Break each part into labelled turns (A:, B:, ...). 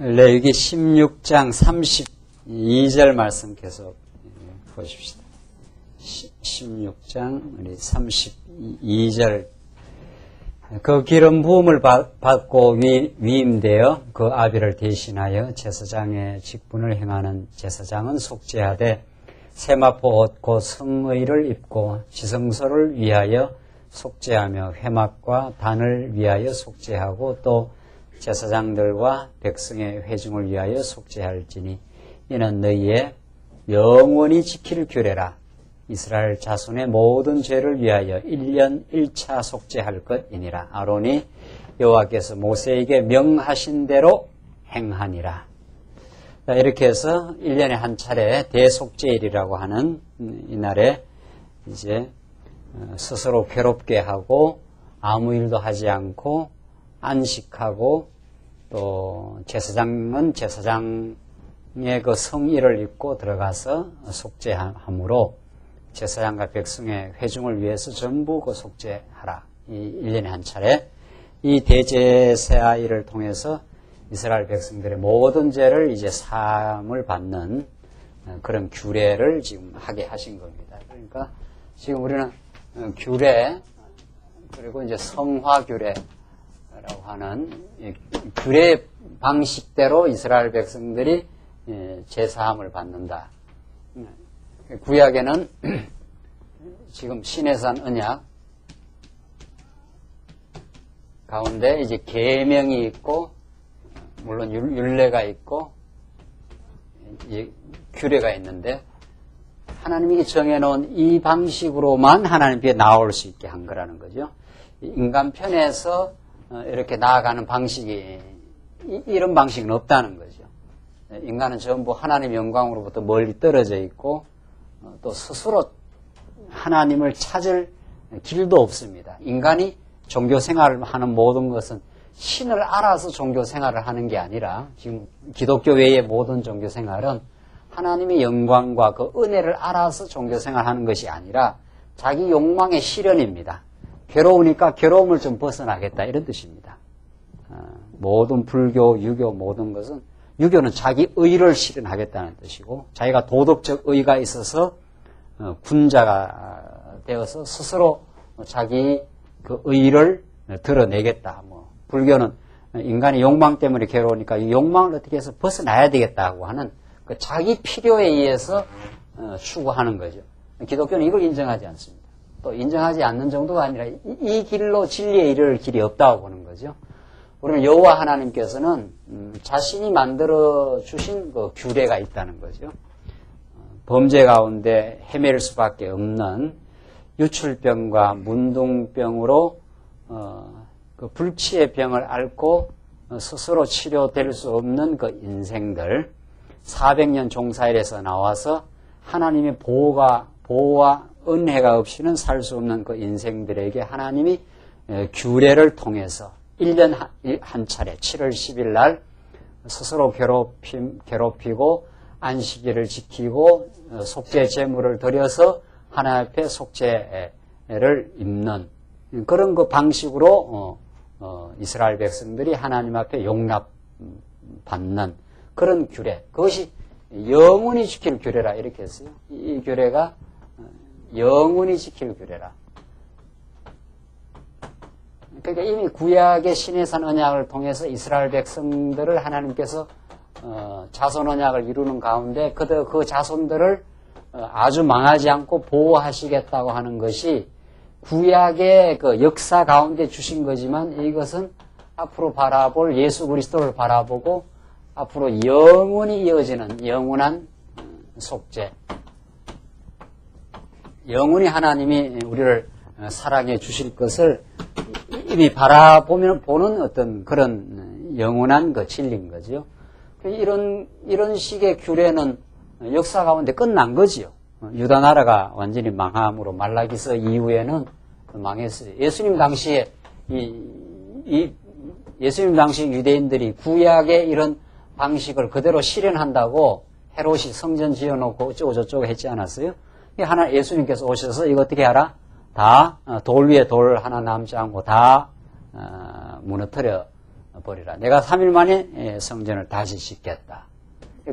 A: 레위기 16장 32절 말씀 계속 보십시다. 16장 우리 32절. 그 기름 부음을 받고 위임되어 그 아비를 대신하여 제사장의 직분을 행하는 제사장은 속죄하되 세마포 옷 곧 성의를 입고 지성소를 위하여 속죄하며 회막과 단을 위하여 속죄하고 또 제사장들과 백성의 회중을 위하여 속죄할지니 이는 너희의 영원히 지킬 규례라. 이스라엘 자손의 모든 죄를 위하여 1년 1차 속죄할 것이니라. 아론이 여호와께서 모세에게 명하신 대로 행하니라. 이렇게 해서 1년에 한 차례 대속죄일이라고 하는 이날에 이제 스스로 괴롭게 하고 아무 일도 하지 않고 안식하고 또 제사장은 제사장의 그 성의를 입고 들어가서 속죄함으로 제사장과 백성의 회중을 위해서 전부 그 속죄하라. 이 1년에 한 차례 이 대제사일을 통해서 이스라엘 백성들의 모든 죄를 이제 사함을 받는 그런 규례를 지금 하게 하신 겁니다. 그러니까 지금 우리는 규례 그리고 이제 성화 규례라고 하는 규례 방식대로 이스라엘 백성들이 제사함을 받는다. 구약에는 지금 시내산 언약 가운데 이제 계명이 있고 물론 율례가 있고 이제 규례가 있는데 하나님이 정해놓은 이 방식으로만 하나님께 나올 수 있게 한 거라는 거죠. 인간 편에서 이렇게 나아가는 방식이 이런 방식은 없다는 거죠. 인간은 전부 하나님의 영광으로부터 멀리 떨어져 있고 또 스스로 하나님을 찾을 길도 없습니다. 인간이 종교 생활을 하는 모든 것은 신을 알아서 종교 생활을 하는 게 아니라 지금 기독교 외의 모든 종교 생활은 하나님의 영광과 그 은혜를 알아서 종교 생활하는 것이 아니라 자기 욕망의 실현입니다. 괴로우니까 괴로움을 좀 벗어나겠다 이런 뜻입니다. 모든 불교, 유교 모든 것은 유교는 자기 의를 실현하겠다는 뜻이고 자기가 도덕적 의가 있어서 군자가 되어서 스스로 자기 그 의를 드러내겠다. 불교는 인간의 욕망 때문에 괴로우니까 이 욕망을 어떻게 해서 벗어나야 되겠다고 하는 그 자기 필요에 의해서 추구하는 거죠. 기독교는 이걸 인정하지 않습니다. 또 인정하지 않는 정도가 아니라 이 길로 진리에 이를 길이 없다고 보는 거죠. 우리는 여호와 하나님께서는 자신이 만들어 주신 그 규례가 있다는 거죠. 범죄 가운데 헤맬 수밖에 없는 유출병과 문둥병으로 그 불치의 병을 앓고 스스로 치료될 수 없는 그 인생들 400년 종사일에서 나와서 하나님의 보호와 은혜가 없이는 살 수 없는 그 인생들에게 하나님이 규례를 통해서 1년 한 차례 7월 10일 날 스스로 괴롭히고 안식일을 지키고 속죄 제물을 드려서 하나님 앞에 속죄를 입는 그런 그 방식으로 이스라엘 백성들이 하나님 앞에 용납받는 그런 규례. 그것이 영원히 지킬 규례라 이렇게 했어요. 이 규례가 영원히 지킬 규례라. 그러니까 이미 구약의 시내산 언약을 통해서 이스라엘 백성들을 하나님께서 자손 언약을 이루는 가운데 그 자손들을 아주 망하지 않고 보호하시겠다고 하는 것이 구약의 그 역사 가운데 주신 거지만 이것은 앞으로 바라볼 예수 그리스도를 바라보고 앞으로 영원히 이어지는 영원한 속죄. 영원히 하나님이 우리를 사랑해 주실 것을 이미 보는 어떤 그런 영원한 그 진리인 거죠. 이런 식의 규례는 역사 가운데 끝난 거지요. 유다 나라가 완전히 망함으로 말라기서 이후에는 망했어요. 예수님 당시에 예수님 당시 유대인들이 구약의 이런 방식을 그대로 실현한다고 헤롯이 성전 지어놓고 어쩌고저쩌고 했지 않았어요? 하나 예수님께서 오셔서 이거 어떻게 하라? 다 돌 위에 돌 하나 남지 않고 다 무너뜨려 버리라. 내가 3일 만에 성전을 다시 짓겠다.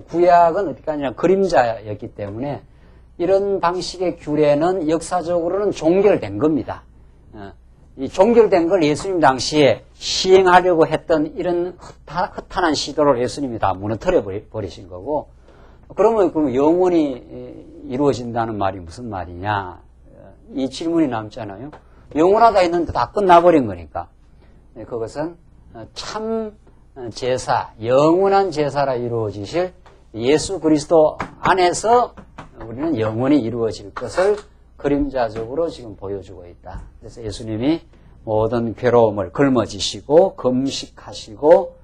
A: 구약은 어떻게 하냐 그림자였기 때문에 이런 방식의 규례는 역사적으로는 종결된 겁니다. 이 종결된 걸 예수님 당시에 시행하려고 했던 이런 허탄한 시도를 예수님이 다 무너뜨려 버리신 거고, 그러면 영원히 이루어진다는 말이 무슨 말이냐? 이 질문이 남잖아요. 영원하다 했는데 다 끝나버린 거니까. 그것은 참 제사, 영원한 제사라 이루어지실 예수 그리스도 안에서 우리는 영원히 이루어질 것을 그림자적으로 지금 보여주고 있다. 그래서 예수님이 모든 괴로움을 걸머지시고 금식하시고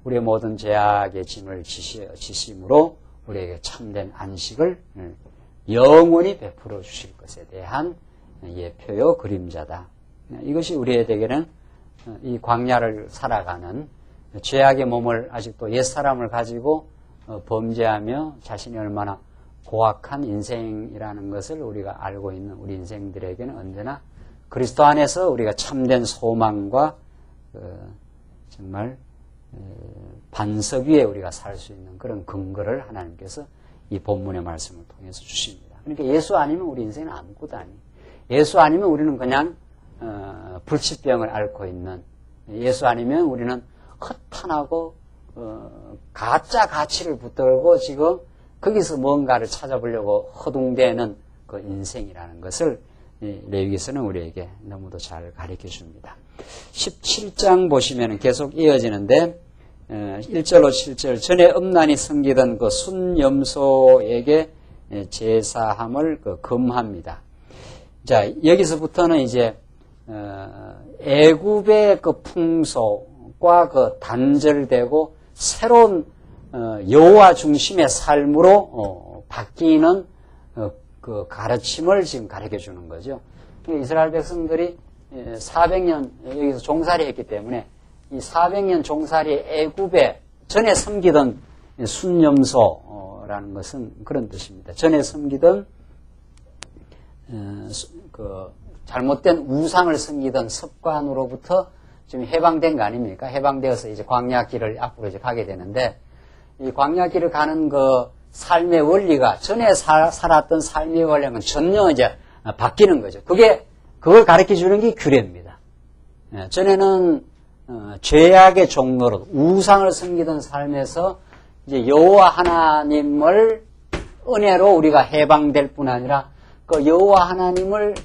A: 우리의 모든 죄악의 짐을 지심으로 우리에게 참된 안식을 영원히 베풀어 주실 것에 대한 예표요 그림자다. 이것이 우리에게는 이 광야를 살아가는 죄악의 몸을 아직도 옛사람을 가지고 범죄하며 자신이 얼마나 고악한 인생이라는 것을 우리가 알고 있는 우리 인생들에게는 언제나 그리스도 안에서 우리가 참된 소망과 정말 반석 위에 우리가 살 수 있는 그런 근거를 하나님께서 이 본문의 말씀을 통해서 주십니다. 그러니까 예수 아니면 우리 인생은 아무것도 아니에요. 예수 아니면 우리는 그냥 불치병을 앓고 있는, 예수 아니면 우리는 허탄하고 가짜 가치를 붙들고 지금 거기서 뭔가를 찾아보려고 허둥대는 그 인생이라는 것을 레위기서는 우리에게 너무도 잘 가르쳐 줍니다. 17장 보시면 계속 이어지는데 1절로 7절 전에 음란히 섬기던 그 순염소에게 제사함을 금합니다. 자, 여기서부터는 이제 애굽의 그 풍속과 그 단절되고 새로운 여호와 중심의 삶으로 바뀌는 그 가르침을 지금 가르쳐 주는 거죠. 이스라엘 백성들이 400년 여기서 종살이 했기 때문에 이 400년 종살이 애굽에 전에 섬기던 순염소라는 것은 그런 뜻입니다. 전에 섬기던 그 잘못된 우상을 섬기던 습관으로부터 지금 해방된 거 아닙니까? 해방되어서 이제 광야길을 앞으로 이제 가게 되는데, 이 광야길을 가는 그 삶의 원리가 전에 살았던 삶의 원리는 전혀 이제 바뀌는 거죠. 그걸 가르쳐 주는 게 규례입니다. 전에는 죄악의 종로로 우상을 섬기던 삶에서 이제 여호와 하나님을 은혜로 우리가 해방될 뿐 아니라 그 여호와 하나님을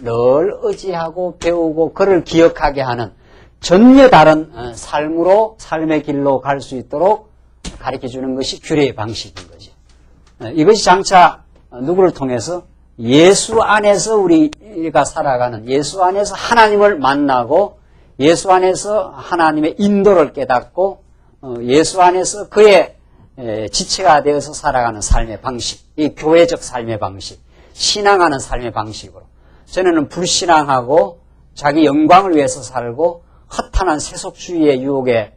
A: 늘 의지하고 배우고 그를 기억하게 하는 전혀 다른 삶의 길로 갈 수 있도록 가르쳐 주는 것이 규례의 방식인 거죠. 이것이 장차 누구를 통해서 예수 안에서 우리가 살아가는, 예수 안에서 하나님을 만나고 예수 안에서 하나님의 인도를 깨닫고 예수 안에서 그의 지체가 되어서 살아가는 삶의 방식, 이 교회적 삶의 방식, 신앙하는 삶의 방식으로, 전에는 불신앙하고 자기 영광을 위해서 살고 허탄한 세속주의의 유혹에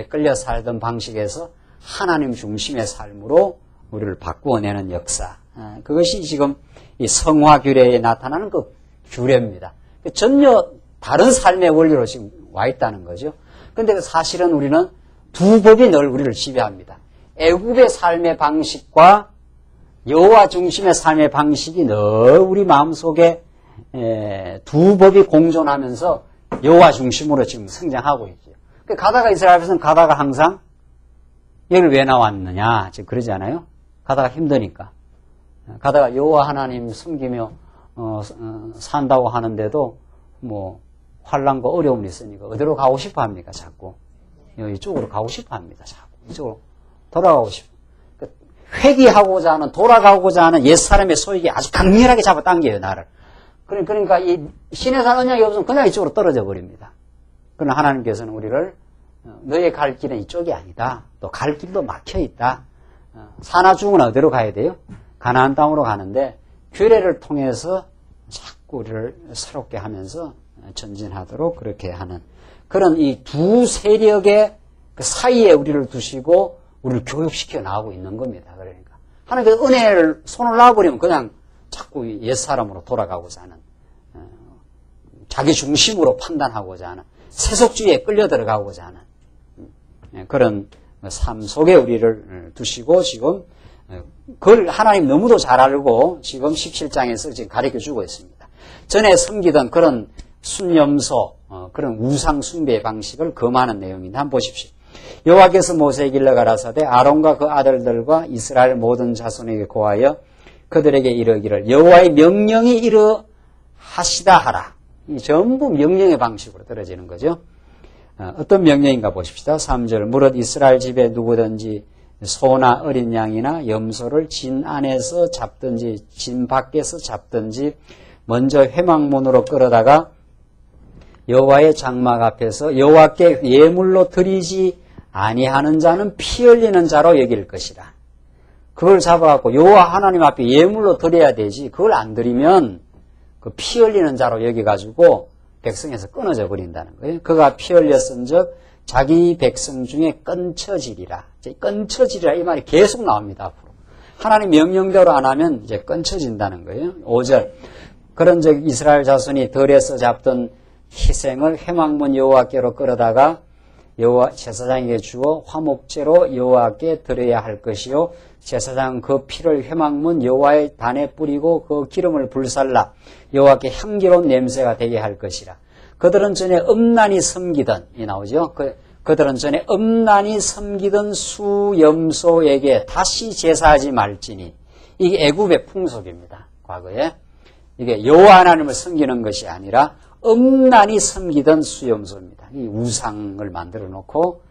A: 끌려 살던 방식에서 하나님 중심의 삶으로 우리를 바꾸어내는 역사, 그것이 지금 이 성화 규례에 나타나는 그 규례입니다. 전혀 다른 삶의 원리로 지금 와 있다는 거죠. 그런데 사실은 우리는 두 법이 늘 우리를 지배합니다. 애굽의 삶의 방식과 여호와 중심의 삶의 방식이 늘 우리 마음속에 두 법이 공존하면서 여호와 중심으로 지금 성장하고 있죠. 가다가 이스라엘에서는 가다가 항상 여기를 왜 나왔느냐 지금 그러지 않아요? 가다가 힘드니까. 가다가 여호와 하나님 숨기며 산다고 하는데도 뭐 환난과 어려움이 있으니까 어디로 가고 싶어 합니까? 자꾸 이쪽으로 가고 싶어 합니다. 자꾸 이쪽으로 돌아가고 싶어. 회귀하고자 하는, 돌아가고자 하는 옛사람의 소익이 아주 강렬하게 잡아당겨요, 나를. 그러니까 이 신의 산 언약이 없으면 그냥 이쪽으로 떨어져 버립니다. 그러나 하나님께서는 우리를 너의 갈 길은 이쪽이 아니다. 또 갈 길도 막혀 있다. 사나 죽으나 어디로 가야 돼요? 가나안 땅으로 가는데 규례를 통해서 자꾸 우리를 새롭게 하면서 전진하도록 그렇게 하는 그런 이 두 세력의 그 사이에 우리를 두시고 우리를 교육시켜 나가고 있는 겁니다. 그러니까 하나님께서 은혜를 손을 놔버리면 그냥 자꾸 옛사람으로 돌아가고자 하는, 자기 중심으로 판단하고자 하는, 세속주의에 끌려 들어가고자 하는 그런 삶 속에 우리를 두시고 지금 그걸 하나님 너무도 잘 알고 지금 17장에서 지금 가르쳐주고 있습니다. 전에 섬기던 그런 순염소, 그런 우상 숭배 방식을 금하는 내용인데 한번 보십시오. 여호와께서 모세에게 일러 가라사대 아론과 그 아들들과 이스라엘 모든 자손에게 고하여 그들에게 이르기를 여호와의 명령이 이러하시다 하라. 이 전부 명령의 방식으로 떨어지는 거죠. 어떤 명령인가 보십시다. 3절 무릇 이스라엘 집에 누구든지 소나 어린 양이나 염소를 진 안에서 잡든지 진 밖에서 잡든지 먼저 회막문으로 끌어다가 여호와의 장막 앞에서 여호와께 예물로 드리지 아니하는 자는 피 흘리는 자로 여길 것이라. 그걸 잡아갖고 여호와 하나님 앞에 예물로 드려야 되지 그걸 안 드리면 그 피 흘리는 자로 여기가지고 백성에서 끊어져 버린다는 거예요. 그가 피 흘렸은즉 자기 백성 중에 끊쳐지리라. 끊쳐지리라 이 말이 계속 나옵니다. 앞으로. 하나님 명령대로 안 하면 이제 끊쳐진다는 거예요. 5절 그런즉 이스라엘 자손이 들에서 잡던 희생을 회막문 여호와께로 끌어다가 여호와 제사장에게 주어 화목제로 여호와께 드려야 할 것이요 제사장은 그 피를 회막문 여호와의 단에 뿌리고 그 기름을 불살라 여호와께 향기로운 냄새가 되게 할 것이라. 그들은 전에 음란히 섬기던 이 나오죠. 그들은 전에 음란히 섬기던 수염소에게 다시 제사하지 말지니 이게 애굽의 풍속입니다. 과거에 이게 여호와 하나님을 섬기는 것이 아니라 음란히 섬기던 수염소입니다. 이 우상을 만들어 놓고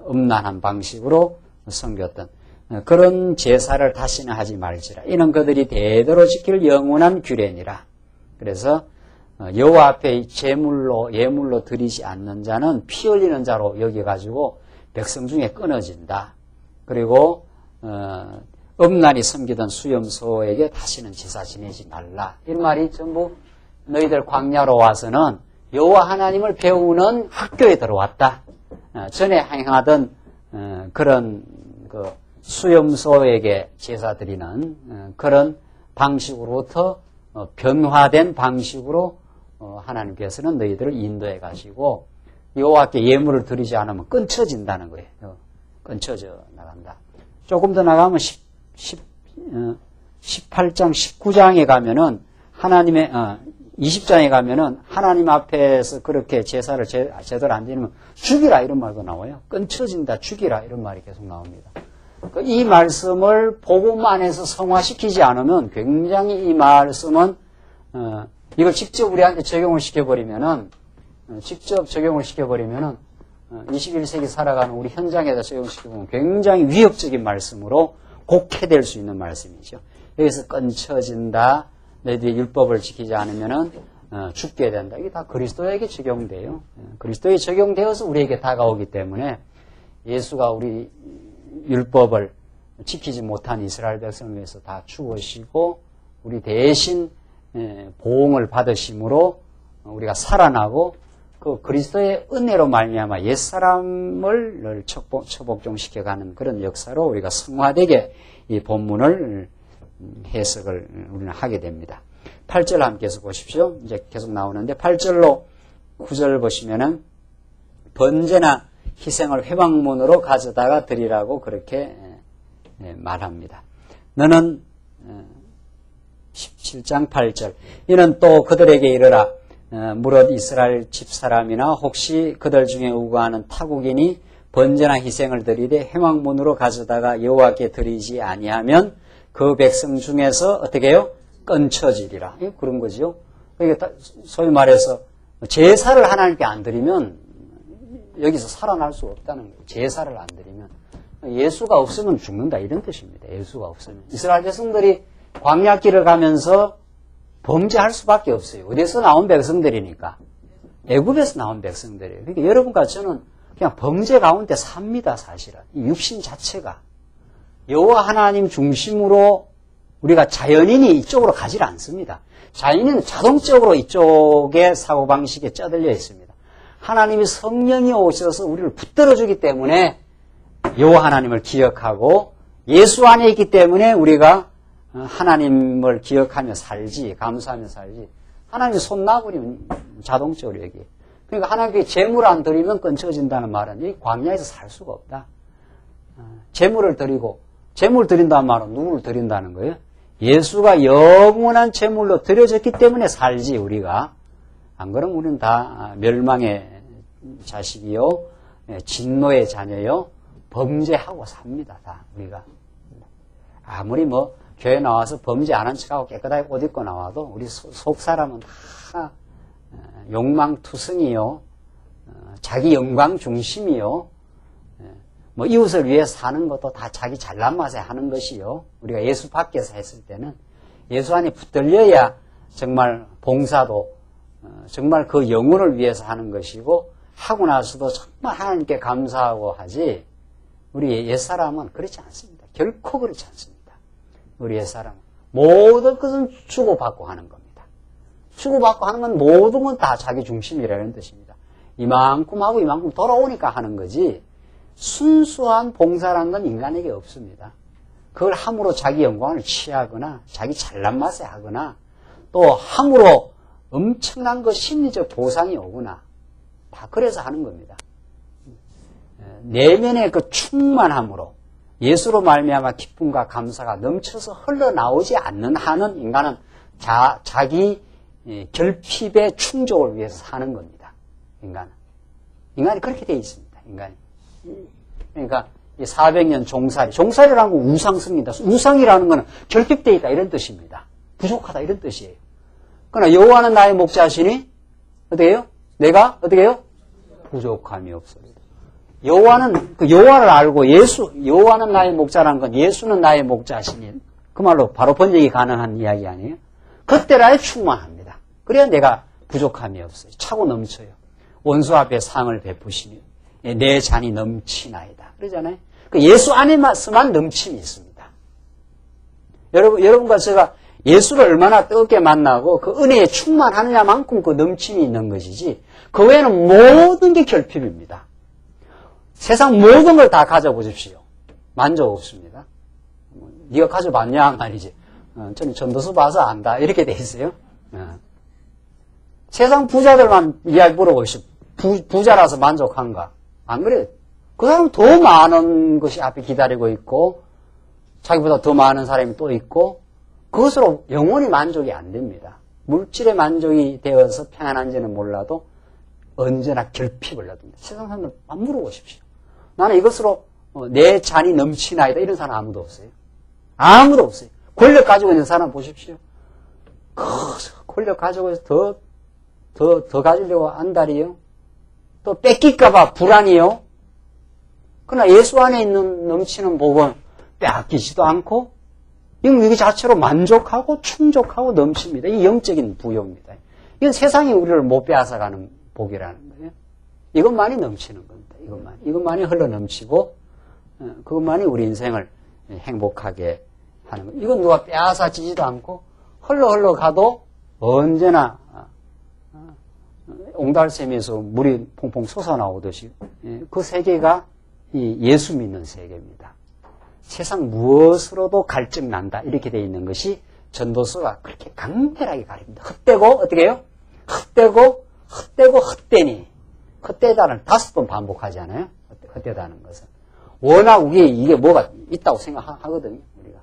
A: 음란한 방식으로 섬겼던 그런 제사를 다시는 하지 말지라. 이는 그들이 대대로 지킬 영원한 규례니라. 그래서 여호와 앞에 예물로 드리지 않는 자는 피 흘리는 자로 여겨가지고 백성 중에 끊어진다. 그리고 음란히 섬기던 수염소에게 다시는 제사 지내지 말라. 이런 말이 전부 너희들 광야로 와서는 여호와 하나님을 배우는 학교에 들어왔다. 전에 행하던 그런 그 수염소에게 제사 드리는 그런 방식으로부터 변화된 방식으로 하나님께서는 너희들을 인도해 가시고 여호와께 예물을 드리지 않으면 끊쳐진다는 거예요. 끊쳐져 나간다. 조금 더 나가면 18장, 19장에 가면은 하나님의 20장에 가면은 하나님 앞에서 그렇게 제사를 제대로 안 드리면 죽이라 이런 말도 나와요. 끊쳐진다, 죽이라 이런 말이 계속 나옵니다. 이 말씀을 복음 안에서 성화시키지 않으면 굉장히 이 말씀은 이걸 직접 우리한테 적용을 시켜버리면은 21세기 살아가는 우리 현장에다 적용시켜보면 굉장히 위협적인 말씀으로 곡해될 수 있는 말씀이죠. 여기서 끊쳐진다. 너희들이 율법을 지키지 않으면은 죽게 된다. 이게 다 그리스도에게 적용돼요. 그리스도에 적용되어서 우리에게 다가오기 때문에 예수가 우리 율법을 지키지 못한 이스라엘 백성을 위해서 다 죽으시고 우리 대신 보응을 받으심으로 우리가 살아나고 그 그리스도의 은혜로 말미암아 옛사람을 처복종시켜가는 그런 역사로 우리가 성화되게 이 본문을 해석을 우리는 하게 됩니다. 8절 함께해서 보십시오. 이제 계속 나오는데 8절로 9절 보시면은 번제나 희생을 회막문으로 가져다가 드리라고 그렇게 말합니다. 너는 17장 8절 이는 또 그들에게 이르라 무릇 이스라엘 집사람이나 혹시 그들 중에 우거하는 타국인이 번제나 희생을 드리되 회막문으로 가져다가 여호와께 드리지 아니하면 그 백성 중에서 어떻게 해요? 끊쳐지리라. 그런 거죠. 그러니까 소위 말해서 제사를 하나님께 안 드리면 여기서 살아날 수 없다는 거예요. 제사를 안 드리면. 예수가 없으면 죽는다 이런 뜻입니다. 예수가 없으면. 이스라엘 백성들이 광야길을 가면서 범죄할 수밖에 없어요. 어디서 나온 백성들이니까. 애굽에서 나온 백성들이에요. 그러니까 여러분과 저는 그냥 범죄 가운데 삽니다. 사실은. 이 육신 자체가. 여호와 하나님 중심으로 우리가 자연인이 이쪽으로 가지 않습니다. 자연인은 자동적으로 이쪽의 사고방식에 쩌들려 있습니다. 하나님이 성령이 오셔서 우리를 붙들어주기 때문에 여호와 하나님을 기억하고 예수 안에 있기 때문에 우리가 하나님을 기억하며 살지 감사하며 살지 하나님이 손 놔버리면 자동적으로 여기 그러니까 하나님께 제물 안 드리면 끊쳐진다는 말은 이 광야에서 살 수가 없다. 제물을 드리고, 제물 드린다는 말은 누구를 드린다는 거예요? 예수가 영원한 제물로 드려졌기 때문에 살지, 우리가. 안 그러면 우리는 다 멸망의 자식이요, 진노의 자녀요, 범죄하고 삽니다, 다, 우리가. 아무리 뭐, 교회 나와서 범죄 안 한 척하고 깨끗하게 옷 입고 나와도, 우리 속 사람은 다 욕망투성이요, 자기 영광 중심이요, 뭐 이웃을 위해 사는 것도 다 자기 잘난 맛에 하는 것이요. 우리가 예수 밖에서 했을 때는 예수 안에 붙들려야 정말 봉사도 정말 그 영혼을 위해서 하는 것이고, 하고 나서도 정말 하나님께 감사하고 하지, 우리 옛사람은 그렇지 않습니다. 결코 그렇지 않습니다. 우리 옛사람은 모든 것은 주고받고 하는 겁니다. 주고받고 하는 건 모든 건 다 자기 중심이라는 뜻입니다. 이만큼 하고 이만큼 돌아오니까 하는 거지, 순수한 봉사라는 건 인간에게 없습니다. 그걸 함으로 자기 영광을 취하거나 자기 잘난 맛에 하거나 또 함으로 엄청난 그 심리적 보상이 오거나 다 그래서 하는 겁니다. 내면의 그 충만함으로 예수로 말미암아 기쁨과 감사가 넘쳐서 흘러나오지 않는 한은 인간은 자기 결핍의 충족을 위해서 사는 겁니다. 인간이 그렇게 되어 있습니다. 인간이. 그러니까 400년 종살이라는 건 우상습니다. 우상이라는 것은 결핍되어 있다 이런 뜻입니다. 부족하다 이런 뜻이에요. 그러나 여호와는 나의 목자시니 어떻게 해요? 내가 어떻게 해요? 부족함이 없습니다. 여호와는 그 여호와를 알고 여호와는 나의 목자라는 건 예수는 나의 목자시니 그 말로 바로 번역이 가능한 이야기 아니에요? 그때라야 충만합니다. 그래야 내가 부족함이 없어요. 차고 넘쳐요. 원수 앞에 상을 베푸시니 내 잔이 넘치나이다. 그러잖아요. 그 예수 안에만 넘침이 있습니다. 여러분과 제가 예수를 얼마나 뜨겁게 만나고 그 은혜에 충만하느냐만큼 그 넘침이 있는 것이지, 그 외에는 모든 게 결핍입니다. 세상 모든 걸 다 가져보십시오. 만족 없습니다. 네가 가져봤냐 말이지. 저는 전도서 봐서 안다 이렇게 돼 있어요. 세상 부자들만 이야기 물어보십시오. 부자라서 만족한가? 안 그래요. 그 사람은 더 많은 것이 앞에 기다리고 있고 자기보다 더 많은 사람이 또 있고 그것으로 영원히 만족이 안 됩니다. 물질의 만족이 되어서 평안한지는 몰라도 언제나 결핍을 얻습니다. 세상 사람들 안 물어보십시오. 나는 이것으로 내 잔이 넘치나이다 이런 사람 아무도 없어요. 아무도 없어요. 권력 가지고 있는 사람 보십시오. 권력 가지고 있어서 더 가지려고 안달이요. 또 뺏길까봐 불안이요. 그러나 예수 안에 있는 넘치는 복은 빼앗기지도 않고 이거 자체로 만족하고 충족하고 넘칩니다. 이 영적인 부여입니다. 이건 세상이 우리를 못 빼앗아가는 복이라는 거예요. 이것만이 넘치는 겁니다. 이것만이 흘러 넘치고 그것만이 우리 인생을 행복하게 하는 거예요. 이건 누가 빼앗아지지도 않고 흘러 가도 언제나 옹달샘에서 물이 퐁퐁 솟아나오듯이 그 세계가 이 예수 믿는 세계입니다. 세상 무엇으로도 갈증 난다 이렇게 되어 있는 것이 전도서가 그렇게 강렬하게 가립니다. 헛되고 어떻게 해요? 헛되고 헛되니 헛되다는 5번 반복하지 않아요? 헛되다는 것은 워낙 이게 뭐가 있다고 생각하거든요. 우리가.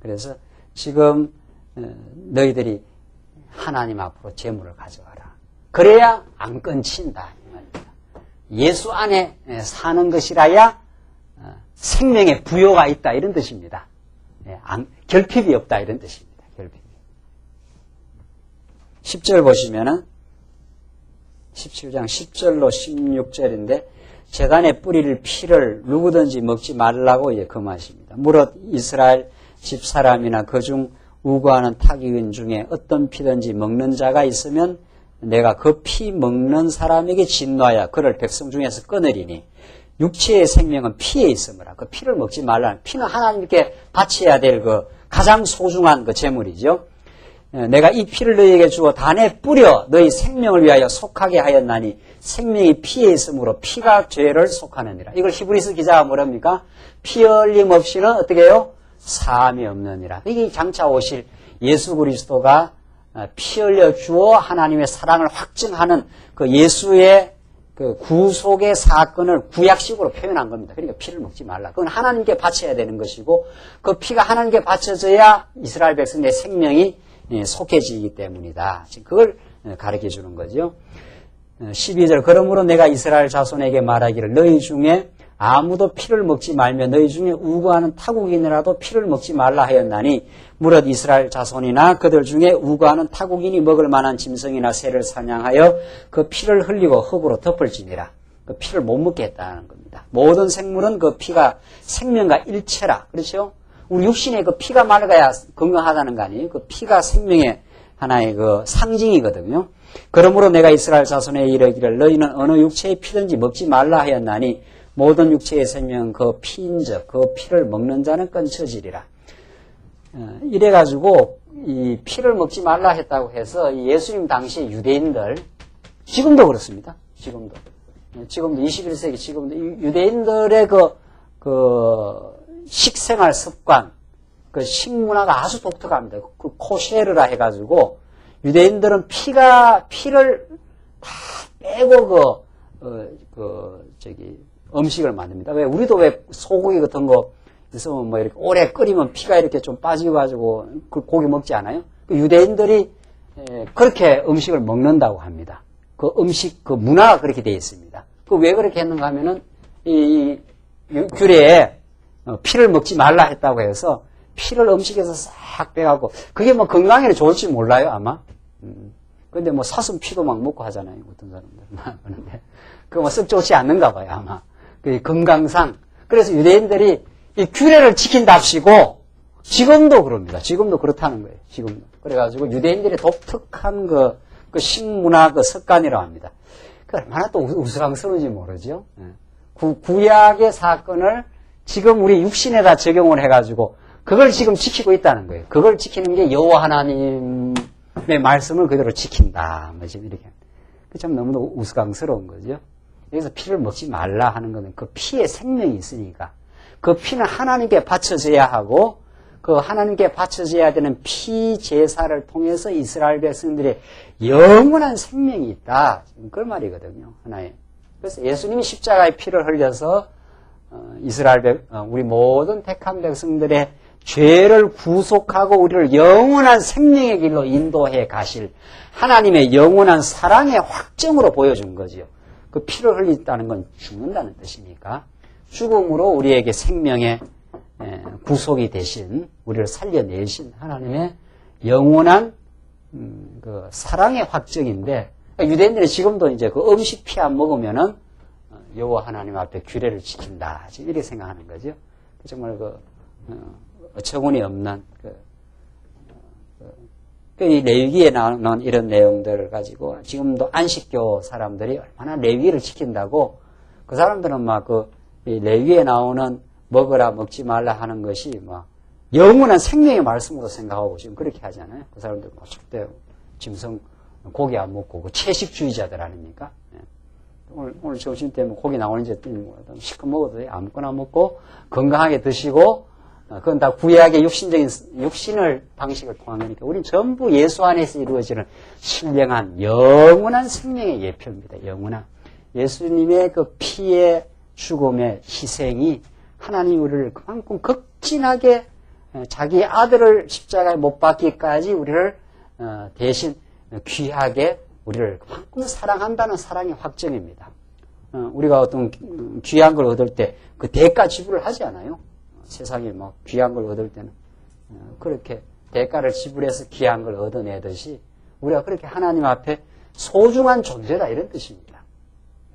A: 그래서 지금 너희들이 하나님 앞으로 재물을 가져와라. 그래야 안 끊친다. 이 말입니다. 예수 안에 사는 것이라야 생명의 부요가 있다. 이런 뜻입니다. 결핍이 없다. 이런 뜻입니다. 결핍이. 10절 보시면은 17장 10절로 16절인데 제단의 뿌리를 피를 누구든지 먹지 말라고 금하십니다. 무릇 이스라엘 집사람이나 그중 우고하는 타기인 중에 어떤 피든지 먹는 자가 있으면 내가 그 피 먹는 사람에게 진노하여 그를 백성 중에서 끊으리니 육체의 생명은 피에 있으므라. 그 피를 먹지 말라. 피는 하나님께 바쳐야 될 그 가장 소중한 그 제물이죠. 내가 이 피를 너희에게 주어 단에 뿌려 너희 생명을 위하여 속하게 하였나니 생명이 피에 있으므로 피가 죄를 속하느니라. 이걸 히브리서 기자가 뭐랍니까? 피 흘림 없이는 어떻게 해요? 사함이 없느니라. 이게 장차 오실 예수 그리스도가 피 흘려 주어 하나님의 사랑을 확증하는 그 예수의 그 구속의 사건을 구약식으로 표현한 겁니다. 그러니까 피를 먹지 말라. 그건 하나님께 바쳐야 되는 것이고 그 피가 하나님께 바쳐져야 이스라엘 백성의 생명이 속해지기 때문이다. 지금 그걸 가르쳐 주는 거죠. 12절 그러므로 내가 이스라엘 자손에게 말하기를 너희 중에 아무도 피를 먹지 말며 너희 중에 우거하는 타국인이라도 피를 먹지 말라 하였나니 무릇 이스라엘 자손이나 그들 중에 우거하는 타국인이 먹을 만한 짐승이나 새를 사냥하여 그 피를 흘리고 흙으로 덮을지니라. 그 피를 못 먹게 했다는 겁니다. 모든 생물은 그 피가 생명과 일체라. 그렇죠? 우리 육신에 그 피가 맑아야 건강하다는 거 아니에요? 그 피가 생명의 하나의 그 상징이거든요. 그러므로 내가 이스라엘 자손에 이르기를 너희는 어느 육체의 피든지 먹지 말라 하였나니 모든 육체의 생명은 그 피인즉 그 피를 먹는 자는 끊쳐지리라. 이래가지고 이 피를 먹지 말라 했다고 해서 예수님 당시 유대인들 지금도 그렇습니다. 지금도 21세기 지금도 유대인들의 그 식생활 습관, 그 식문화가 아주 독특합니다. 그 코셰르라 해가지고 유대인들은 피를 다 빼고 음식을 만듭니다. 왜 우리도 왜 소고기 같은 거 있으면 뭐 이렇게 오래 끓이면 피가 이렇게 좀 빠지고 그 고기 먹지 않아요? 그 유대인들이 그렇게 음식을 먹는다고 합니다. 그 음식 그 문화가 그렇게 되어 있습니다. 그 왜 그렇게 했는가 하면은 이 규례에 피를 먹지 말라 했다고 해서 피를 음식에서 싹 빼가고 그게 뭐 건강에는 좋을지 몰라요 아마. 근데 뭐 사슴 피도 막 먹고 하잖아요 어떤 사람들은. 그런데 그거 뭐 썩 좋지 않는가 봐요 아마. 그 건강상. 그래서 유대인들이 이 규례를 지킨답시고 지금도 그럽니다. 지금도 그렇다는 거예요. 지금도. 그래가지고 유대인들의 독특한 그 식문화 그 습관이라고 합니다. 그 얼마나 또 우스꽝스러운지 모르죠. 구약의 사건을 지금 우리 육신에다 적용을 해가지고 그걸 지금 지키고 있다는 거예요. 그걸 지키는 게 여호와 하나님의 말씀을 그대로 지킨다. 뭐 지금 이렇게. 참 너무도 우스꽝스러운 거죠. 여기서 피를 먹지 말라 하는 것은 그 피에 생명이 있으니까 그 피는 하나님께 바쳐져야 하고 그 하나님께 바쳐져야 되는 피 제사를 통해서 이스라엘 백성들의 영원한 생명이 있다. 그 말이거든요. 하나의. 그래서 예수님이 십자가의 피를 흘려서 우리 모든 택한 백성들의 죄를 구속하고 우리를 영원한 생명의 길로 인도해 가실 하나님의 영원한 사랑의 확정으로 보여준 거지요. 그 피를 흘린다는 건 죽는다는 뜻이니까 죽음으로 우리에게 생명의 구속이 되신 우리를 살려내신 하나님의 영원한 그 사랑의 확정인데 유대인들이 지금도 이제 그 음식 피 안 먹으면은 여호와 하나님 앞에 규례를 지킨다 이렇게 생각하는 거죠. 정말 어처구니 없는 이 레위기에 나오는 이런 내용들을 가지고 지금도 안식교 사람들이 얼마나 레위기를 지킨다고 그 사람들은 막 이 레위기에 나오는 먹으라 먹지 말라 하는 것이 막 영원한 생명의 말씀으로 생각하고 지금 그렇게 하잖아요. 그 사람들은 뭐 절대 짐승 고기 안 먹고 그 채식주의자들 아닙니까? 오늘 점심 때 뭐 고기 나오는지 시커 먹어도 돼. 아무거나 먹고 건강하게 드시고 그건 다 구약의 육신을 방식을 통한 거니까 우리는 전부 예수 안에서 이루어지는 신령한 영원한 생명의 예표입니다. 영원한 예수님의 그 피의 죽음의 희생이 하나님 우리를 그만큼 극진하게 자기 아들을 십자가에 못 박기까지 우리를 대신 귀하게 우리를 그만큼 사랑한다는 사랑의 확정입니다. 우리가 어떤 귀한 걸 얻을 때 그 대가 지불을 하지 않아요? 세상에 막 귀한 걸 얻을 때는 그렇게 대가를 지불해서 귀한 걸 얻어내듯이 우리가 그렇게 하나님 앞에 소중한 존재다 이런 뜻입니다.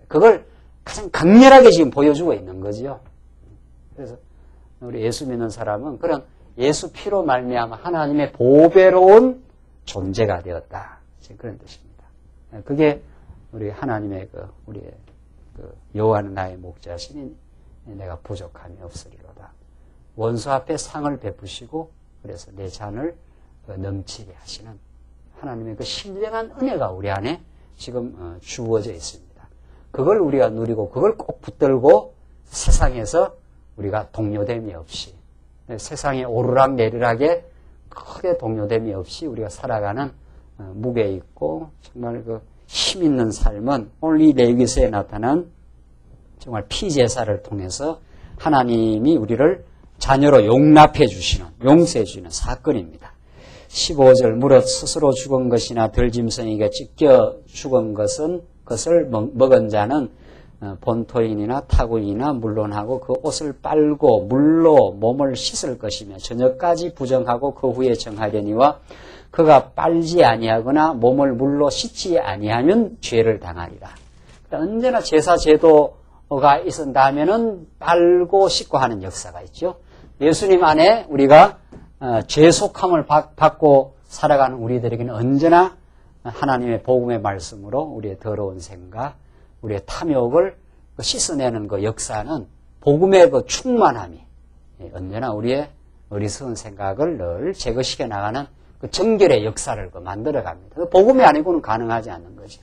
A: 그걸 가장 강렬하게 지금 보여주고 있는 거지요. 그래서 우리 예수 믿는 사람은 그런 예수 피로 말미암아 하나님의 보배로운 존재가 되었다. 지금 그런 뜻입니다. 그게 우리 하나님의 우리의 여호와는 나의 목자시니 내가 부족함이 없으리로다. 원수 앞에 상을 베푸시고 그래서 내 잔을 넘치게 하시는 하나님의 그 신령한 은혜가 우리 안에 지금 주어져 있습니다. 그걸 우리가 누리고 그걸 꼭 붙들고 세상에서 우리가 동요됨이 없이 세상에 오르락내리락에 크게 동요됨이 없이 우리가 살아가는 무게 있고 정말 그 힘 있는 삶은 오늘 이 레위기서에 나타난 정말 피제사를 통해서 하나님이 우리를 자녀로 용납해 주시는, 용서해 주시는 사건입니다. 15절 무릇 스스로 죽은 것이나 들짐승에게 찢겨 죽은 것을 먹은 자는 본토인이나 타국인이나 물론하고 그 옷을 빨고 물로 몸을 씻을 것이며 저녁까지 부정하고 그 후에 정하려니와 그가 빨지 아니하거나 몸을 물로 씻지 아니하면 죄를 당하리라. 언제나 제사 제도가 있었다면은 빨고 씻고 하는 역사가 있죠. 예수님 안에 우리가 죄속함을 받고 살아가는 우리들에게는 언제나 하나님의 복음의 말씀으로 우리의 더러운 생각, 우리의 탐욕을 씻어내는 그 역사는 복음의 그 충만함이 언제나 우리의 어리석은 생각을 늘 제거시켜 나가는 그 정결의 역사를 만들어 갑니다. 복음이 아니고는 가능하지 않는 거죠.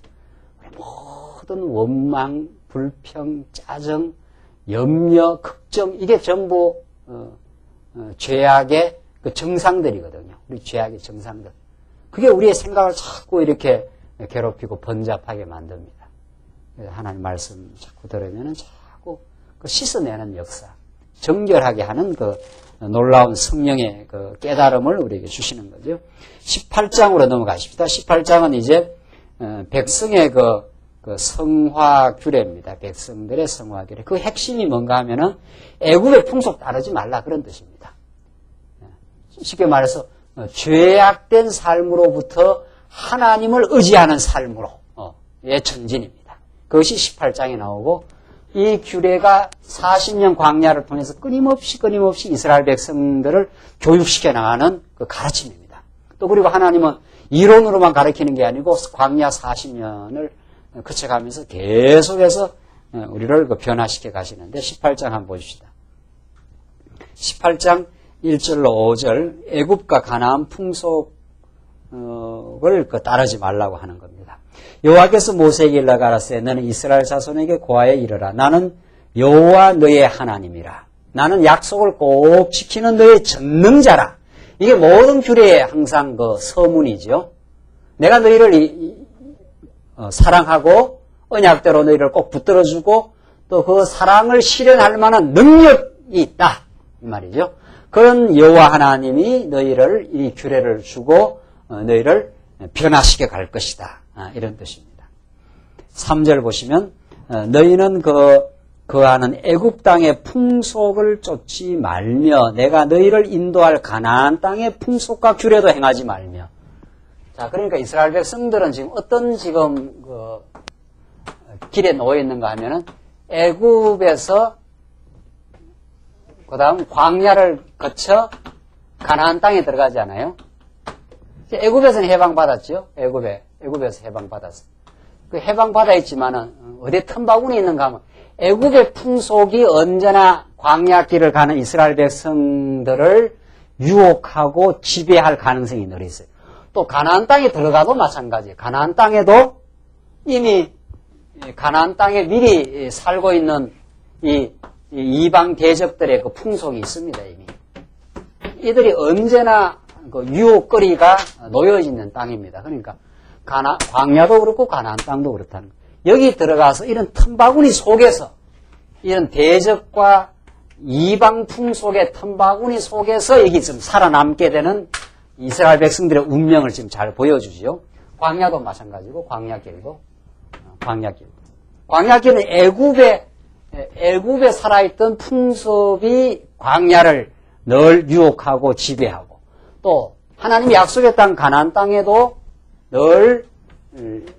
A: 모든 원망, 불평, 짜증, 염려, 걱정 이게 전부 죄악의 그 정상들이거든요. 우리 죄악의 정상들. 그게 우리의 생각을 자꾸 이렇게 괴롭히고 번잡하게 만듭니다. 하나님 말씀 자꾸 들으면 자꾸 그 씻어내는 역사, 정결하게 하는 그 놀라운 성령의 그 깨달음을 우리에게 주시는 거죠. 18장으로 넘어가십시다. 18장은 이제 백성의 그 성화 규례입니다. 백성들의 성화 규례. 그 핵심이 뭔가 하면은 애굽의 풍속 따르지 말라 그런 뜻입니다. 쉽게 말해서 죄악된 삶으로부터 하나님을 의지하는 삶으로 의 전진입니다. 그것이 18장에 나오고 이 규례가 40년 광야를 통해서 끊임없이 이스라엘 백성들을 교육시켜 나가는 그 가르침입니다. 또 그리고 하나님은 이론으로만 가르치는 게 아니고 광야 40년을 거쳐가면서 계속해서 우리를 그 변화시켜 가시는데 18장 한번 보십시다. 18장 1절로 5절 애굽과 가나안 풍속을 따르지 말라고 하는 겁니다. 여호와께서 모세에게 일러 가라사대 너는 이스라엘 자손에게 고하여 이르라. 나는 여호와 너의 하나님이라. 나는 약속을 꼭 지키는 너의 전능자라. 이게 모든 규례의 항상 그 서문이죠. 내가 너희를 사랑하고 언약대로 너희를 꼭 붙들어주고 또 그 사랑을 실현할 만한 능력이 있다 이 말이죠. 그런 여호와 하나님이 너희를 이 규례를 주고 너희를 변화시켜 갈 것이다. 이런 뜻입니다. 3절 보시면 너희는 그하는 애굽 땅의 풍속을 쫓지 말며 내가 너희를 인도할 가나안 땅의 풍속과 규례도 행하지 말며. 자, 그러니까 이스라엘 백성들은 지금 어떤 그 길에 놓여 있는가 하면은 애굽에서 그다음 광야를 거쳐 가나안 땅에 들어가지 않아요? 애굽에서는 해방받았죠. 애굽에서 해방받았어. 그 해방받아 있지만은 어디 틈바구니 있는가 하면 애굽의 풍속이 언제나 광야길을 가는 이스라엘 백성들을 유혹하고 지배할 가능성이 늘 있어요. 또 가나안 땅에 들어가도 마찬가지예요. 가나안 땅에도 이미 가나안 땅에 미리 살고 있는 이 이방 대적들의 그 풍속이 있습니다. 이미 이들이 언제나 그 유혹거리가 놓여 있는 땅입니다. 그러니까 광야도 그렇고 가나안 땅도 그렇다는 거예요. 여기 들어가서 이런 틈바구니 속에서 이런 대적과 이방 풍속의 틈바구니 속에서 여기 지금 살아남게 되는 이스라엘 백성들의 운명을 지금 잘 보여주죠. 광야도 마찬가지고 광야길도 광야길은 애굽에 살아있던 풍속이 광야를 늘 유혹하고 지배하고 또 하나님이 약속의 땅 가나안 땅에도 늘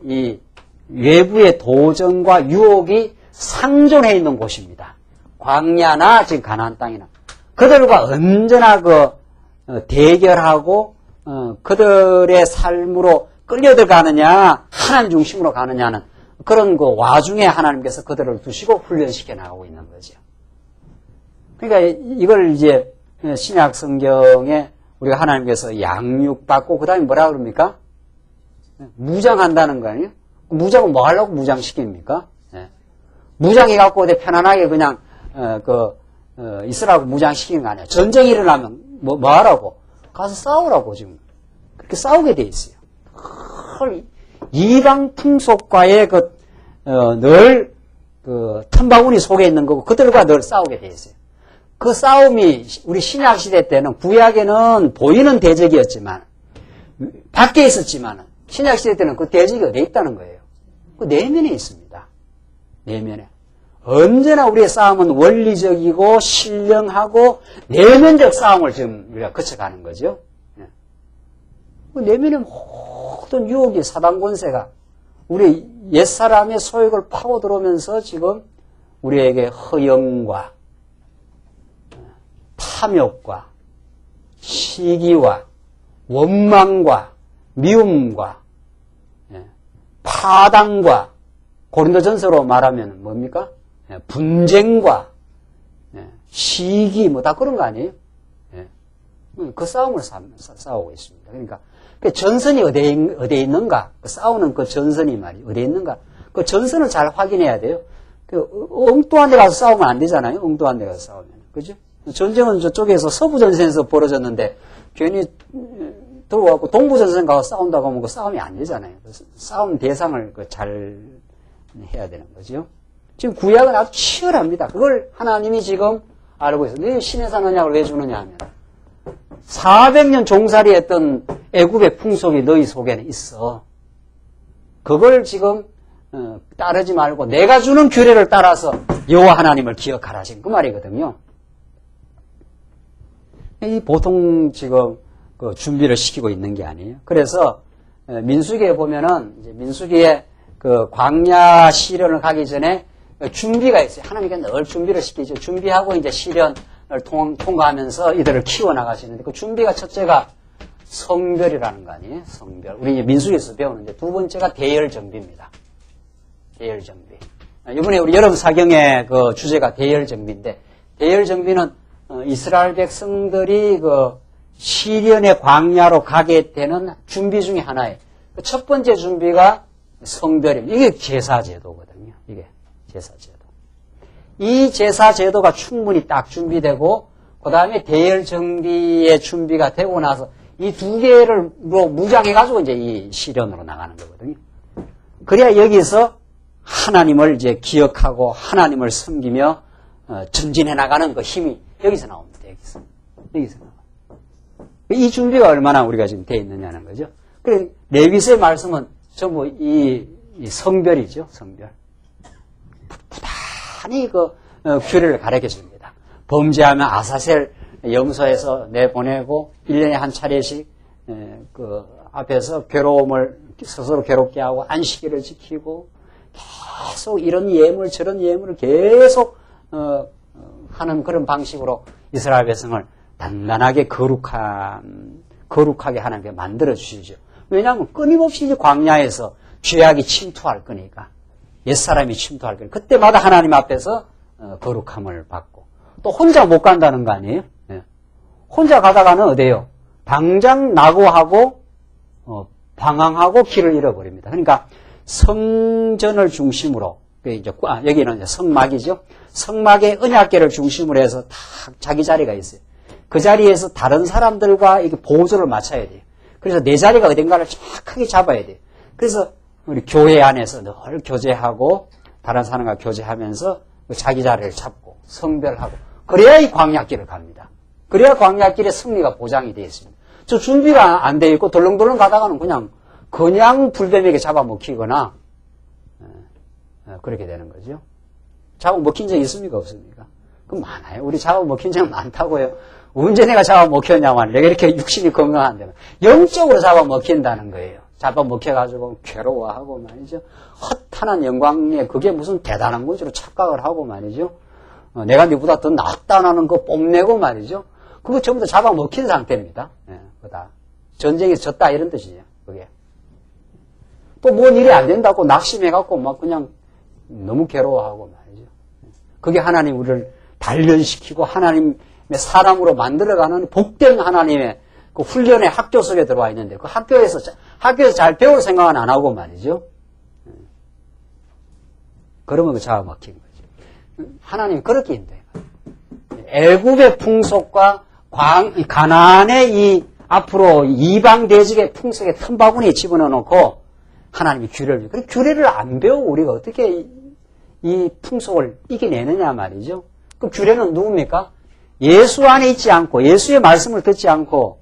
A: 이 외부의 도전과 유혹이 상존해 있는 곳입니다. 광야나 지금 가나안 땅이나 그들과 언제나 대결하고 그들의 삶으로 끌려들어가느냐 하나님 중심으로 가느냐는 그런 그 와중에 하나님께서 그들을 두시고 훈련시켜 나가고 있는 거죠. 그러니까 이걸 이제 신약 성경에 우리가 하나님께서 양육받고 그 다음에 뭐라 그럽니까? 무장한다는 거 아니에요? 무장은 뭐 하려고 무장시킵니까? 네. 무장해갖고 어디 편안하게 그냥 있으라고 무장시키는 거 아니에요. 전쟁이 일어나면 뭐 하라고? 가서 싸우라고 지금 그렇게 싸우게 돼 있어요. 이방 풍속과의 늘 틈바구니 속에 있는 거고 그들과 늘 싸우게 돼 있어요. 그 싸움이 우리 신약 시대 때는 구약에는 보이는 대적이었지만 밖에 있었지만 신약 시대 때는 그 대적이 어디에 있다는 거예요. 그 내면에 있습니다. 내면에. 언제나 우리의 싸움은 원리적이고 신령하고 내면적 싸움을 지금 우리가 거쳐가는 거죠. 그 내면에 모든 유혹이 사단 권세가 우리 옛사람의 소욕을 파고 들어오면서 지금 우리에게 허영과 탐욕과 시기와 원망과 미움과 파당과 고린도전서로 말하면 뭡니까? 분쟁과 시기 뭐 다 그런 거 아니에요? 그 싸움을 싸우고 있습니다. 그러니까 그 전선이 어디에 있는가? 그 싸우는 그 전선이 말이 어디에 있는가? 그 전선을 잘 확인해야 돼요. 그 엉뚱한 데 가서 싸우면 안 되잖아요. 엉뚱한 데 가서 싸우면. 그죠? 전쟁은 저쪽에서 서부전선에서 벌어졌는데 괜히 들어와갖고 동부전선 가서 싸운다고 하면 그 싸움이 안 되잖아요. 싸움 대상을 잘 해야 되는 거죠. 지금 구약은 아주 치열합니다. 그걸 하나님이 지금 알고 있어요. 왜 신해산 언약을 왜 주느냐 하면 400년 종살이 했던 애굽의 풍속이 너희 속에는 있어. 그걸 지금 따르지 말고 내가 주는 규례를 따라서 여호와 하나님을 기억하라 지금 그 말이거든요. 이 보통 지금 그 준비를 시키고 있는 게 아니에요. 그래서 민수기에 보면은 이제 민수기에 그 광야 시련을 가기 전에 준비가 있어요. 하나님께 늘 준비를 시키죠. 준비하고 이제 시련을 통과하면서 이들을 키워나가시는데 그 준비가 첫째가 성별이라는 거 아니에요? 성별. 우리 이제 민수기에서 배우는데 두 번째가 대열정비입니다. 대열정비. 이번에 우리 여름 사경의 그 주제가 대열정비인데 대열정비는 이스라엘 백성들이 그 시련의 광야로 가게 되는 준비 중에 하나예요. 그 첫 번째 준비가 성별입니다. 이게 제사제도거든요. 이게 제사제도. 이 제사제도가 충분히 딱 준비되고 그 다음에 대열정비의 준비가 되고 나서 이 두 개를 무장해가지고 이제 이 시련으로 나가는 거거든요. 그래야 여기서 하나님을 이제 기억하고 하나님을 섬기며 전진해 나가는 그 힘이 여기서 나옵니다. 여기서 나와요. 이 준비가 얼마나 우리가 지금 되어 있느냐는 거죠. 그래 레위서의 말씀은 전부 이 성별이죠. 성별. 부단히 그 규례를 가르쳐 줍니다. 범죄하면 아사셀 염소에서 내보내고 1년에 한 차례씩 그 앞에서 괴로움을 스스로 괴롭게 하고 안식일을 지키고 계속 이런 예물 저런 예물을 계속 하는 그런 방식으로 이스라엘 백성을 단단하게 거룩하게 하나님께 만들어 주시죠. 왜냐하면 끊임없이 이제 광야에서 죄악이 침투할 거니까 옛사람이 침투할 거니까 그때마다 하나님 앞에서 거룩함을 받고 또 혼자 못 간다는 거 아니에요? 네. 혼자 가다가는 어디에요? 당장 낙오하고 방황하고 길을 잃어버립니다. 그러니까 성전을 중심으로 이제 여기는 이제 성막이죠. 성막의 언약궤를 중심으로 해서 다 자기 자리가 있어요. 그 자리에서 다른 사람들과 이게 보조를 맞춰야 돼요. 그래서 내 자리가 어딘가를 정확하게 잡아야 돼요. 그래서 우리 교회 안에서 늘 교제하고 다른 사람과 교제하면서 자기 자리를 잡고 성별하고 그래야 이 광야길을 갑니다. 그래야 광야길의 승리가 보장이 되어 있습니다. 저 준비가 안 되어 있고 덜렁덜렁 가다가는 그냥 불뱀에게 잡아먹히거나 그렇게 되는 거죠. 잡아먹힌 적 있습니까? 없습니까? 그럼 많아요. 우리 잡아먹힌 적 많다고요. 언제 내가 잡아먹혔냐고 하는데 내가 이렇게 육신이 건강한데 영적으로 잡아먹힌다는 거예요. 잡아먹혀가지고 괴로워하고 말이죠. 헛한한 영광에 그게 무슨 대단한 것으로 착각을 하고 말이죠. 내가 네보다 더 낫다는 거 뽐내고 말이죠. 그거 전부 다 잡아먹힌 상태입니다. 네, 그다 전쟁에서 졌다 이런 뜻이죠. 그게 또 뭔 일이 안 된다고 낙심해갖고 막 그냥 너무 괴로워하고 말이죠. 그게 하나님 우리를 단련시키고 하나님의 사람으로 만들어가는 복된 하나님의 그 훈련의 학교 속에 들어와 있는데 그 학교에서 잘 배울 생각은 안 하고 말이죠. 그러면 그 잡아먹힌 거죠. 하나님 그렇게 인도해요. 애굽의 풍속과 가나안의 이 앞으로 이방 대적의 풍속에 틈바구니에 집어넣어 놓고 하나님이 규례를, 그 규례를 안 배우고 우리가 어떻게 이 풍속을 이겨내느냐 말이죠. 그 규례는 누굽니까? 예수 안에 있지 않고 예수의 말씀을 듣지 않고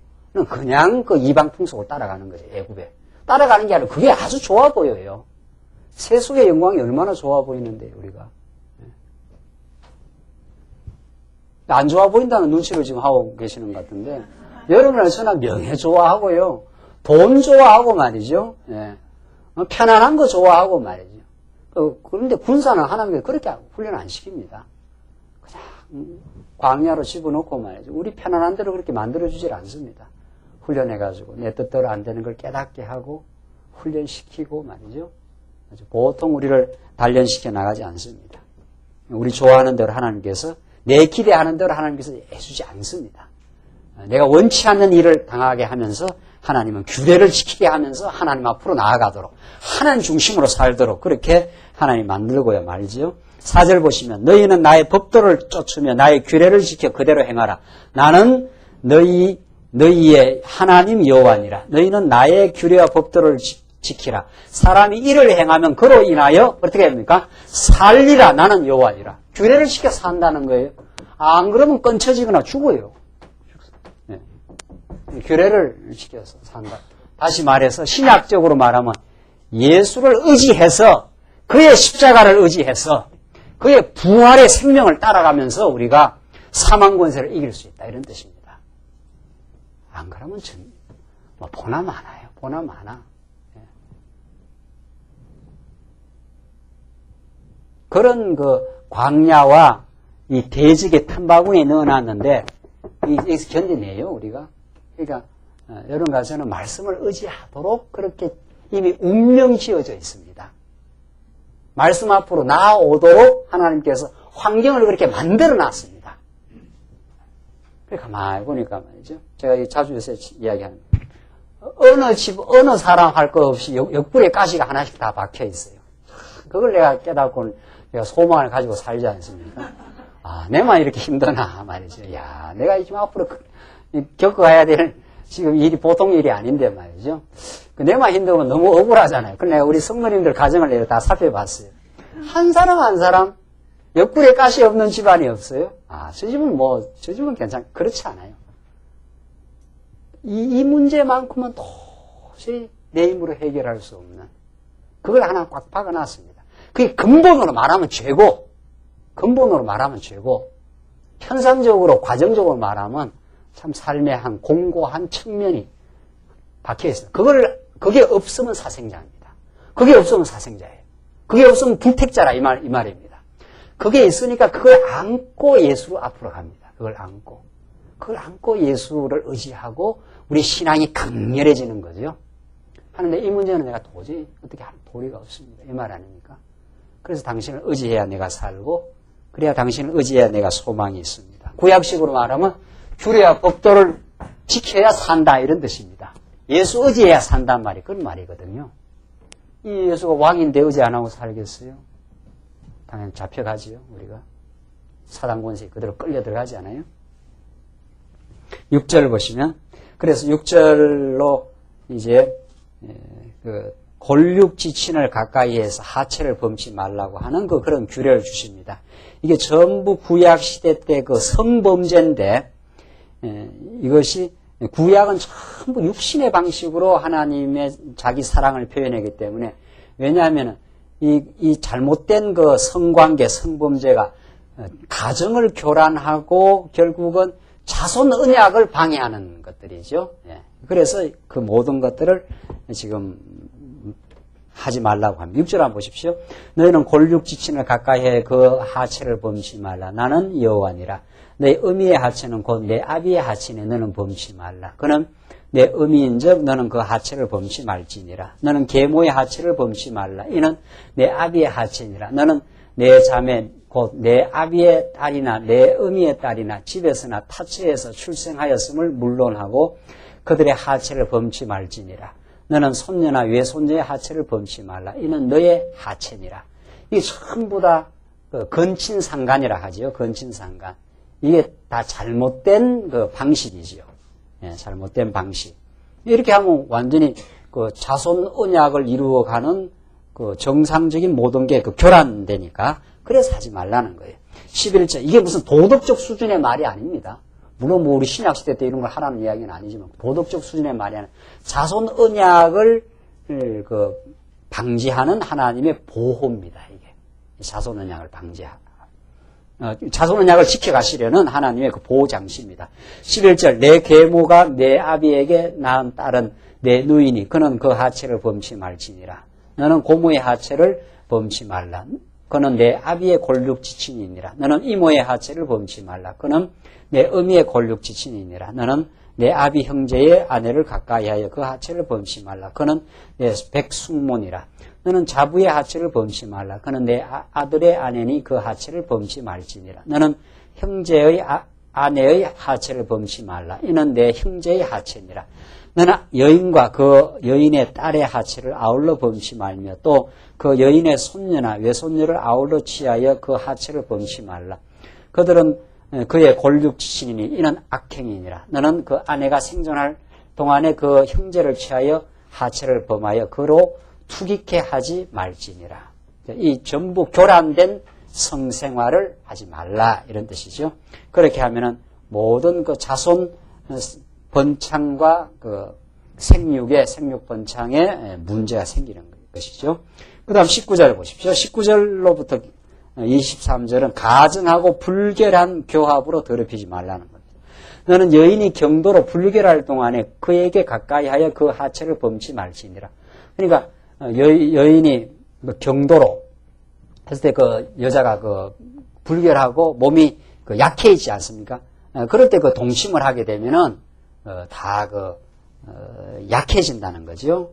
A: 그냥 그 이방 풍속을 따라가는 거죠. 애굽에. 따라가는 게 아니라 그게 아주 좋아 보여요. 세속의 영광이 얼마나 좋아 보이는데요, 우리가. 안 좋아 보인다는 눈치를 지금 하고 계시는 것 같은데, 여러분은 저나 명예 좋아하고요, 돈 좋아하고 말이죠. 예. 편안한 거 좋아하고 말이죠. 그런데 군사는 하나님께서 그렇게 훈련 안 시킵니다. 그냥 광야로 집어넣고 말이죠. 우리 편안한 대로 그렇게 만들어주질 않습니다. 훈련해가지고 내 뜻대로 안 되는 걸 깨닫게 하고 훈련시키고 말이죠. 보통 우리를 단련시켜 나가지 않습니다. 우리 좋아하는 대로 하나님께서, 내 기대하는 대로 하나님께서 해주지 않습니다. 내가 원치 않는 일을 당하게 하면서 하나님은 규례를 지키게 하면서 하나님 앞으로 나아가도록, 하나님 중심으로 살도록 그렇게 하나님 만들고야 말이죠. 4절 보시면 너희는 나의 법도를 쫓으며 나의 규례를 지켜 그대로 행하라. 나는 너희의 하나님 여호와니라. 너희는 나의 규례와 법도를 지키라. 사람이 이를 행하면 그로 인하여 어떻게 됩니까? 살리라. 나는 여호와니라. 규례를 지켜 산다는 거예요. 안 그러면 끊쳐지거나 죽어요. 네. 규례를 지켜서 산다. 다시 말해서 신약적으로 말하면 예수를 의지해서, 그의 십자가를 의지해서 그의 부활의 생명을 따라가면서 우리가 사망 권세를 이길 수 있다, 이런 뜻입니다. 안 그러면 보나 마나요. 보나 마나. 그런 그 광야와 이 대적의 틈바구니에 넣어놨는데 여기서 견뎌내요, 우리가. 그러니까 여러분 가서는 말씀을 의지하도록 그렇게 이미 운명 지어져 있습니다. 말씀 앞으로 나아오도록 하나님께서 환경을 그렇게 만들어 놨습니다. 그러니까 가만히 보니까 말이죠. 제가 자주 요새 이야기하는, 어느 집, 어느 사람 할 것 없이 옆구리에 가시가 하나씩 다 박혀 있어요. 그걸 내가 깨닫고 내가 소망을 가지고 살지 않습니까? 아, 내만 이렇게 힘드나 말이죠. 야, 내가 지금 앞으로 겪어가야 될 지금 일이 보통 일이 아닌데 말이죠. 내만 힘들면 너무 억울하잖아요. 그래서 내가 우리 성도님들 가정을 내가 다 살펴봤어요. 한 사람 한 사람 옆구리에 가시 없는 집안이 없어요. 아, 저 집은 괜찮, 그렇지 않아요. 이 문제만큼은 도저히 내 힘으로 해결할 수 없는, 그걸 하나 꽉 박아놨습니다. 그게 근본으로 말하면 죄고, 근본으로 말하면 죄고, 현상적으로, 과정적으로 말하면 참 삶의 한 공고한 측면이 박혀있어요. 그게 없으면 사생자입니다. 그게 없으면 사생자예요. 그게 없으면 불택자라, 이 말입니다. 그게 있으니까 그걸 안고 예수로 앞으로 갑니다. 그걸 안고 예수를 의지하고 우리 신앙이 강렬해지는 거죠. 하는데 이 문제는 내가 도저히 어떻게 할 도리가 없습니다. 이 말 아닙니까? 그래서 당신을 의지해야 내가 살고, 그래야 당신을 의지해야 내가 소망이 있습니다. 구약식으로 말하면 규례와 법도를 지켜야 산다, 이런 뜻입니다. 예수 의지해야 산단 말이 그런 말이거든요. 이 예수가 왕인데 의지 안 하고 살겠어요? 당연히 잡혀가지요, 우리가. 사단 권세에 그대로 끌려 들어가지 않아요? 6절을 보시면, 그래서 6절로 이제 그 골육 지친을 가까이 해서 하체를 범치 말라고 하는 그런 규례를 주십니다. 이게 전부 구약 시대 때 그 성범죄인데, 이것이 구약은 전부 육신의 방식으로 하나님의 자기 사랑을 표현하기 때문에, 왜냐하면 이 잘못된 그 성관계, 성범죄가 가정을 교란하고 결국은 자손 언약을 방해하는 것들이죠. 그래서 그 모든 것들을 지금 하지 말라고 합니다. 6절 한번 보십시오. 너희는 골육 지친을 가까이 해 그 하체를 범치 말라. 나는 여호와니라. 내 어미의 하체는 곧 내 아비의 하체니 너는 범치 말라. 그는 내 어미인즉 너는 그 하체를 범치 말지니라. 너는 계모의 하체를 범치 말라. 이는 내 아비의 하체니라. 너는 내 자매 곧 내 아비의 딸이나 내 어미의 딸이나 집에서나 타처에서 출생하였음을 물론하고 그들의 하체를 범치 말지니라. 너는 손녀나 외손녀의 하체를 범치 말라. 이는 너의 하체니라. 이게 전부 다 건친상간이라 하지요. 건친상간. 이게 다 잘못된 그 방식이지요. 잘못된 방식. 이렇게 하면 완전히 그 자손 언약을 이루어가는 그 정상적인 모든 게 그 교란되니까 그래서 하지 말라는 거예요. 11절 이게 무슨 도덕적 수준의 말이 아닙니다. 물론 뭐 우리 신약시대 때 이런 걸 하라는 이야기는 아니지만 도덕적 수준의 말이 아니라 자손 언약을 그 방지하는 하나님의 보호입니다. 이게 자손 언약을 방지하고 자손 언약을 지켜가시려는 하나님의 그 보호 장치입니다. 11절 내 계모가 내 아비에게 낳은 딸은 내 누이니 그는 그 하체를 범치 말지니라. 너는 고모의 하체를 범치 말라. 그는 내 아비의 골육 지친이니라. 너는 이모의 하체를 범치 말라. 그는 내 어미의 골육 지친이니라. 너는 내 아비 형제의 아내를 가까이하여 그 하체를 범치 말라. 그는 내 백숙몬이라. 너는 자부의 하체를 범치 말라. 그는 내 아들의 아내니 그 하체를 범치 말지니라. 너는 형제의 아내의 하체를 범치 말라. 이는 내 형제의 하체니라. 너는 여인과 그 여인의 딸의 하체를 아울러 범치 말며 또 그 여인의 손녀나 외손녀를 아울러 취하여 그 하체를 범치 말라. 그들은 그의 골육지신이니 이는 악행이니라. 너는 그 아내가 생존할 동안에 그 형제를 취하여 하체를 범하여 그로 투기케 하지 말지니라. 이 전부 교란된 성생활을 하지 말라 이런 뜻이죠. 그렇게 하면은 모든 그 자손 번창과 그 생육 번창에 문제가 생기는 것이죠. 그 다음 19절 보십시오. 19절로부터 23절은 가증하고 불결한 교합으로 더럽히지 말라는 겁니다. 너는 여인이 경도로 불결할 동안에 그에게 가까이 하여 그 하체를 범치 말지니라. 그러니까 여인이 경도로 했을 때 그 여자가 그 불결하고 몸이 그 약해 있지 않습니까? 그럴 때 그 동침을 하게 되면은 다 약해진다는 거죠.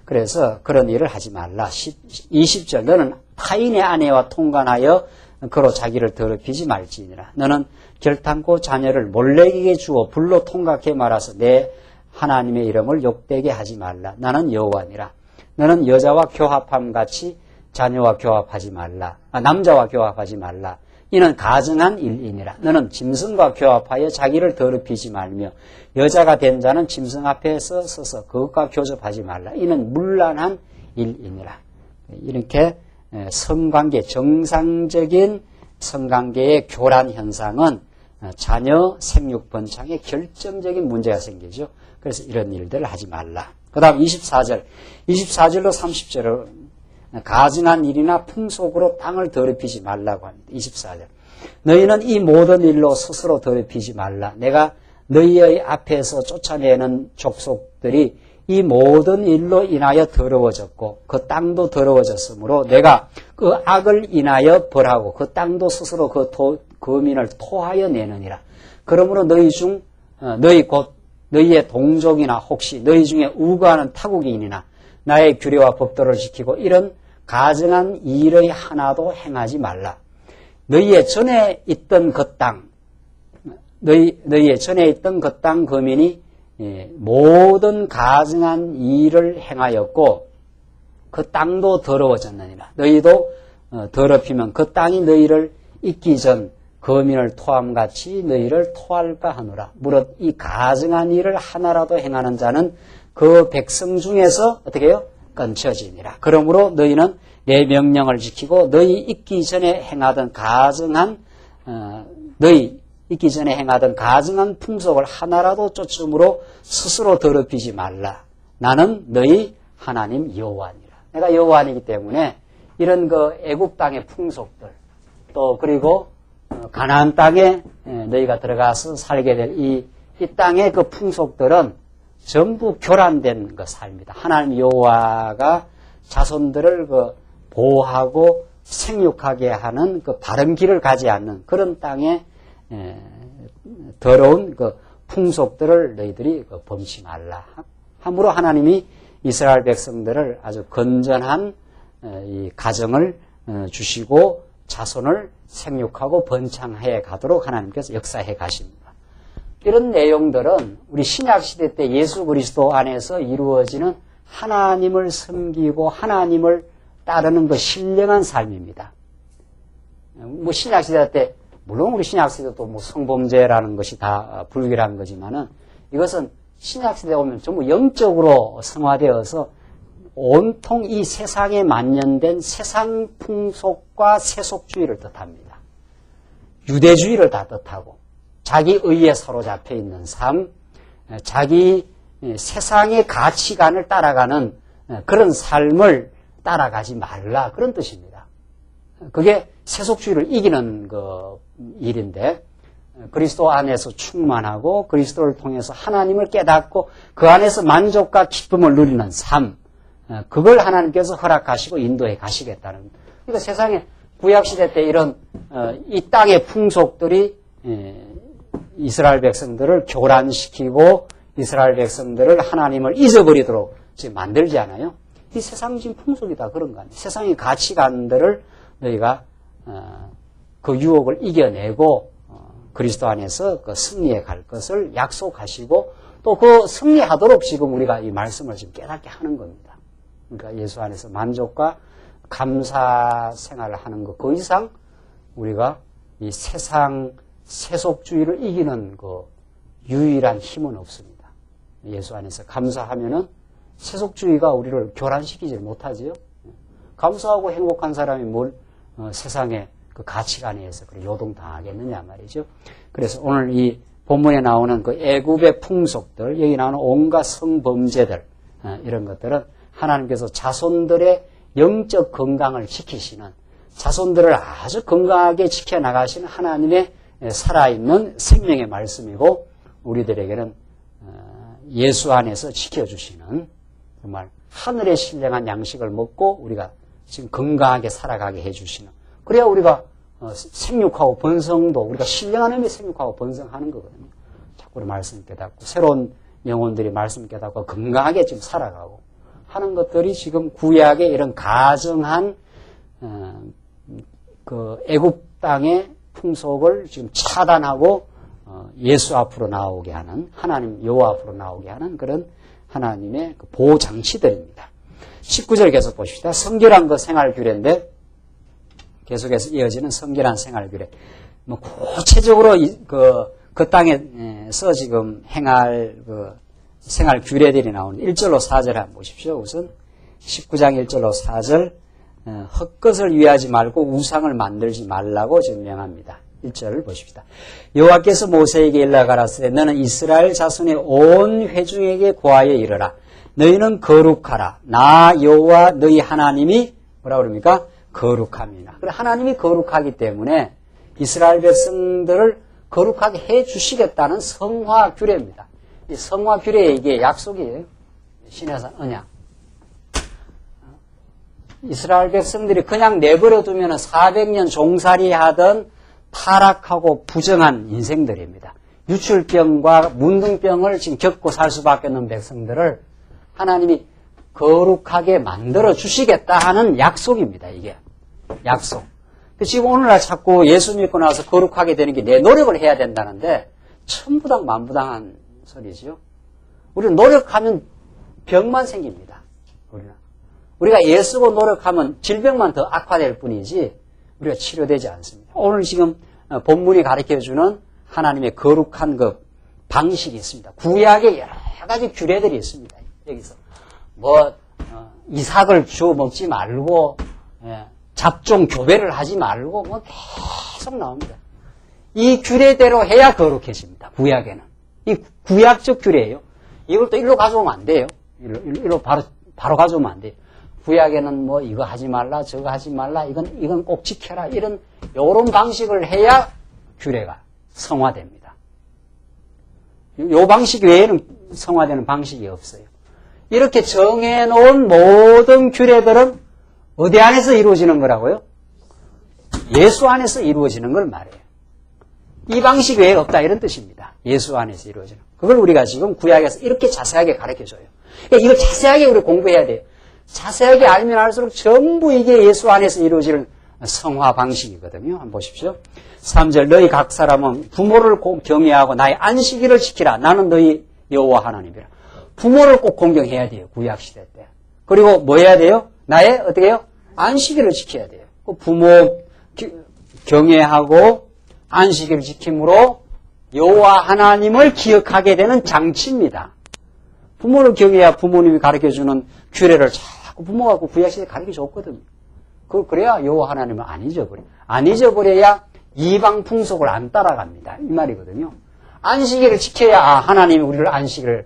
A: 그래서 그런 일을 하지 말라. 20절 너는 타인의 아내와 통관하여 그로 자기를 더럽히지 말지니라. 너는 결탄코 자녀를 몰래에게 주어 불로 통각해 말아서 내 하나님의 이름을 욕되게 하지 말라. 나는 여호와니라. 너는 여자와 교합함 같이 자녀와 교합하지 말라. 남자와 교합하지 말라. 이는 가증한 일이니라. 너는 짐승과 교합하여 자기를 더럽히지 말며 여자가 된 자는 짐승 앞에 서서 그것과 교접하지 말라. 이는 문란한 일이니라. 이렇게 성관계, 정상적인 성관계의 교란 현상은 자녀 생육 번창에 결정적인 문제가 생기죠. 그래서 이런 일들을 하지 말라. 그 다음 24절로 30절을 가증한 일이나 풍속으로 땅을 더럽히지 말라고 합니다. 24절. 너희는 이 모든 일로 스스로 더럽히지 말라. 내가 너희의 앞에서 쫓아내는 족속들이 이 모든 일로 인하여 더러워졌고 그 땅도 더러워졌으므로 내가 그 악을 인하여 벌하고 그 땅도 스스로 그 거민을 토하여 내느니라. 그러므로 너희 곧 너희의 동족이나 혹시 너희 중에 우거하는 타국인이나 나의 규례와 법도를 지키고 이런 가증한 일의 하나도 행하지 말라. 너희의 전에 있던 그 땅, 너희의 전에 있던 그 땅 거민이 모든 가증한 일을 행하였고 그 땅도 더러워졌느니라. 너희도 더럽히면 그 땅이 너희를 잊기 전 거민을 토함같이 너희를 토할까 하노라. 무릇 이 가증한 일을 하나라도 행하는 자는 그 백성 중에서 어떻게 해요? 끊쳐지니라. 그러므로 너희는 내 명령을 지키고 너희 잊기 전에 행하던 가증한 풍속을 하나라도 쫓음으로 스스로 더럽히지 말라. 나는 너희 하나님 여호와니라. 내가 여호와이기 때문에 이런 그 애굽 땅의 풍속들 또 그리고 가나안 땅에 너희가 들어가서 살게 될 이 땅의 그 풍속들은 전부 교란된 그 삶이다. 하나님 여호와가 자손들을 그 보호하고 생육하게 하는 그 바른 길을 가지 않는 그런 땅에 더러운 그 풍속들을 너희들이 그 범치 말라. 함으로 하나님이 이스라엘 백성들을 아주 건전한 이 가정을 주시고 자손을 생육하고 번창해 가도록 하나님께서 역사해 가십니다. 이런 내용들은 우리 신약시대 때 예수 그리스도 안에서 이루어지는 하나님을 섬기고 하나님을 따르는 그 신령한 삶입니다. 뭐 신약시대 때 물론 우리 신약시대도 뭐 성범죄라는 것이 다 불결한 거지만은 이것은 신약시대에 오면 전부 영적으로 성화되어서 온통 이 세상에 만연된 세상 풍속과 세속주의를 뜻합니다. 유대주의를 다 뜻하고 자기 의에 사로잡혀 있는 삶, 자기 세상의 가치관을 따라가는 그런 삶을 따라가지 말라 그런 뜻입니다. 그게 세속주의를 이기는 그 일인데 그리스도 안에서 충만하고 그리스도를 통해서 하나님을 깨닫고 그 안에서 만족과 기쁨을 누리는 삶, 그걸 하나님께서 허락하시고 인도해 가시겠다는. 그러니까 세상에 구약시대 때 이런 이 땅의 풍속들이 이스라엘 백성들을 교란시키고 이스라엘 백성들을 하나님을 잊어버리도록 지금 만들지 않아요? 이 세상적인 풍속이 다 그런 거 아니에요? 세상의 가치관들을 너희가 그 유혹을 이겨내고 그리스도 안에서 그 승리해 갈 것을 약속하시고 또 그 승리하도록 지금 우리가 이 말씀을 지금 깨닫게 하는 겁니다. 그러니까 예수 안에서 만족과 감사 생활을 하는 것 그 이상 우리가 이 세상 세속주의를 이기는 그 유일한 힘은 없습니다. 예수 안에서 감사하면은 세속주의가 우리를 교란시키지 못하지요. 감사하고 행복한 사람이 뭘 세상의 그 가치관에 의해서 요동당하겠느냐 말이죠. 그래서 오늘 이 본문에 나오는 그 애굽의 풍속들, 여기 나오는 온갖 성범죄들, 이런 것들은 하나님께서 자손들의 영적 건강을 지키시는, 자손들을 아주 건강하게 지켜나가시는 하나님의 살아있는 생명의 말씀이고, 우리들에게는 예수 안에서 지켜주시는 정말 하늘의 신령한 양식을 먹고 우리가 지금 건강하게 살아가게 해주시는, 그래야 우리가 생육하고 번성도, 우리가 신령한 의미의 생육하고 번성하는 거거든요. 자꾸 말씀 깨닫고 새로운 영혼들이 말씀 깨닫고 건강하게 지금 살아가고 하는 것들이 지금 구약의 이런 가정한 그 애굽 땅의 풍속을 지금 차단하고 예수 앞으로 나오게 하는, 하나님 여호와 앞으로 나오게 하는 그런 하나님의 그 보호 장치들입니다. 19절 계속 보십시다. 성결한 그 생활 규례인데 계속해서 이어지는 성결한 생활 규례. 뭐 구체적으로 그 땅에서 지금 행할 그 생활 규례들이 나오는 1절로 4절 한번 보십시오. 우선 19장 1절로 4절 헛것을 위하지 말고 우상을 만들지 말라고 지금 명합니다. 1절을 보십시다. 여호와께서 모세에게 일러 가라사대 너는 이스라엘 자손의 온 회중에게 고하여 이르라. 너희는 거룩하라. 나 여호와 너희 하나님이 뭐라 그럽니까? 거룩함이나. 그래 하나님이 거룩하기 때문에 이스라엘 백성들을 거룩하게 해 주시겠다는 성화 규례입니다. 이 성화 규례의 이게 약속이에요. 신해산 언약. 이스라엘 백성들이 그냥 내버려 두면 400년 종살이 하던 타락하고 부정한 인생들입니다. 유출병과 문둥병을 지금 겪고 살 수밖에 없는 백성들을 하나님이 거룩하게 만들어 주시겠다 하는 약속입니다. 이게 약속. 지금 오늘날 자꾸 예수 믿고 나서 거룩하게 되는 게 내 노력을 해야 된다는데 천부당 만부당한 소리죠. 우리는 노력하면 병만 생깁니다. 우리가 애쓰고 노력하면 질병만 더 악화될 뿐이지 우리가 치료되지 않습니다. 오늘 지금 본문이 가르쳐주는 하나님의 거룩한 그 방식이 있습니다. 구약에 여러 가지 규례들이 있습니다. 여기서 이삭을 주워 먹지 말고 잡종 교배를 하지 말고 계속 나옵니다. 이 규례대로 해야 거룩해집니다. 구약에는. 이 구약적 규례예요. 이걸 또 일로 가져오면 안 돼요. 일로 바로 가져오면 안 돼요. 구약에는 이거 하지 말라, 저거 하지 말라, 이건 꼭 지켜라, 이런 방식을 해야 규례가 성화됩니다. 요 방식 외에는 성화되는 방식이 없어요. 이렇게 정해놓은 모든 규례들은 어디 안에서 이루어지는 거라고요? 예수 안에서 이루어지는 걸 말해요. 이 방식 외에 없다 이런 뜻입니다. 예수 안에서 이루어지는. 그걸 우리가 지금 구약에서 이렇게 자세하게 가르쳐줘요. 그러니까 이걸 자세하게 우리 공부해야 돼요. 자세하게 알면 알수록 전부 이게 예수 안에서 이루어지는 성화 방식이거든요. 한번 보십시오. 3절 너희 각 사람은 부모를 꼭 경외하고 나의 안식일을 지키라. 나는 너희 여호와 하나님이라. 부모를 꼭 공경해야 돼요. 구약시대 때. 그리고 뭐 해야 돼요? 나의 어떻게 해요? 안식일을 지켜야 돼요. 부모 경외하고 안식일을 지킴으로 여호와 하나님을 기억하게 되는 장치입니다. 부모를 경외해야 부모님이 가르쳐주는 규례를 자꾸 부모가 구약시대에 가르쳐줬거든요. 그래야 여호와 하나님을 안 잊어버려. 안 잊어버려야 이방 풍속을 안 따라갑니다. 이 말이거든요. 안식일을 지켜야 하나님이 우리를 안식의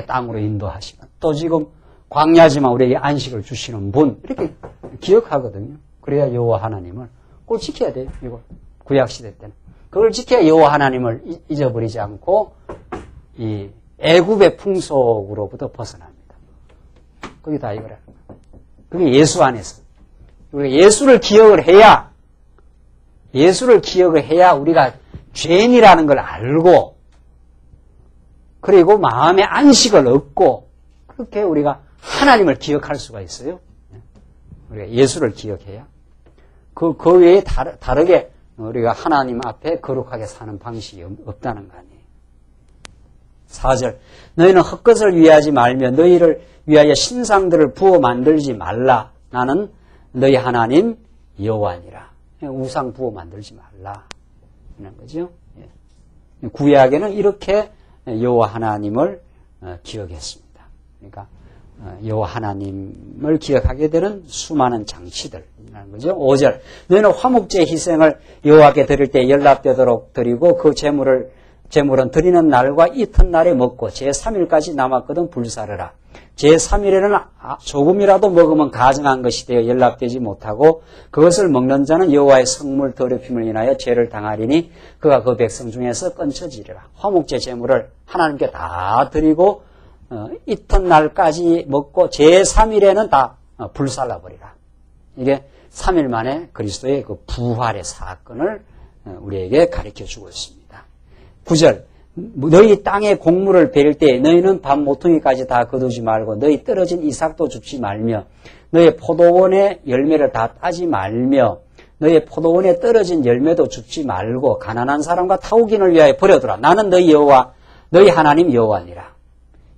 A: 땅으로 인도하시고 또 지금 광야지만 우리에게 안식을 주시는 분 이렇게 기억하거든요. 그래야 여호와 하나님을 꼭 지켜야 돼요. 이거 구약시대 때는. 그걸 지켜야 여호와 하나님을 잊어버리지 않고 이 애굽의 풍속으로부터 벗어납니다. 그게 다 이거라. 그게 예수 안에서. 우리가 예수를 기억을 해야 우리가 죄인이라는 걸 알고 그리고 마음의 안식을 얻고 그렇게 우리가 하나님을 기억할 수가 있어요. 우리가 예수를 기억해야. 그 외에 다르게 우리가 하나님 앞에 거룩하게 사는 방식이 없다는 거 아니에요. 4절 너희는 헛것을 위하지 말며 너희를 위하여 신상들을 부어 만들지 말라. 나는 너희 하나님 여호와니라. 우상 부어 만들지 말라. 이런 거죠. 구약에는 이렇게 여호와 하나님을 기억했습니다. 그러니까 여호와 하나님을 기억하게 되는 수많은 장치들이라는 거죠. 5절 너희는 화목제 희생을 여호와께 드릴 때 연락되도록 드리고 그 제물은 드리는 날과 이튿날에 먹고 제3일까지 남았거든 불사르라. 제3일에는 조금이라도 먹으면 가증한 것이 되어 연락되지 못하고 그것을 먹는 자는 여호와의 성물 더럽힘을 인하여 죄를 당하리니 그가 그 백성 중에서 끊쳐지리라. 화목제 제물을 하나님께 다 드리고 이튿날까지 먹고 제3일에는 다 불살라버리라. 이게 3일 만에 그리스도의 그 부활의 사건을 우리에게 가르쳐주고 있습니다. 9절 너희 땅에 곡물을 베릴 때 너희는 밥 모퉁이까지 다 거두지 말고 너희 떨어진 이삭도 줍지 말며 너희 포도원의 열매를 다 따지 말며 너희 포도원에 떨어진 열매도 줍지 말고 가난한 사람과 타우긴을 위하여 버려두라. 나는 너희 여호와 너희 하나님 여호와니라.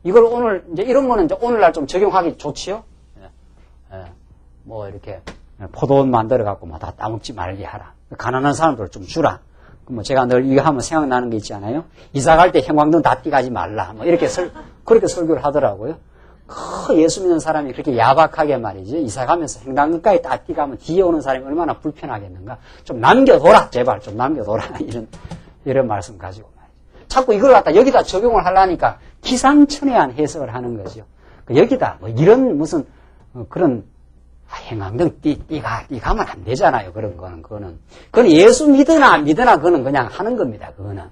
A: 이걸 오늘 이제 이런 거는 이제 오늘날 좀 적용하기 좋지요. 뭐 이렇게 포도원 만들어 갖고 뭐 다 따먹지 말게 하라. 가난한 사람들 좀 주라. 뭐 제가 늘 이거 하면 생각나는 게 있잖아요. 이사 갈 때 형광등 다 띠가지 말라. 뭐 이렇게 그렇게 설교를 하더라고요. 예수 믿는 사람이 그렇게 야박하게 말이지. 이사 가면서 형광등까지 다 띠가면 뒤에 오는 사람이 얼마나 불편하겠는가. 좀 남겨둬라. 제발 좀 남겨둬라. 이런 말씀 가지고 말이죠. 자꾸 이걸 갖다 여기다 적용을 하려니까 기상천외한 해석을 하는 거죠. 여기다 뭐 이런 무슨 그런 형광등 띠가면 안 되잖아요. 그거는 예수 믿으나 안 믿으나 그거는 그냥 하는 겁니다. 그거는.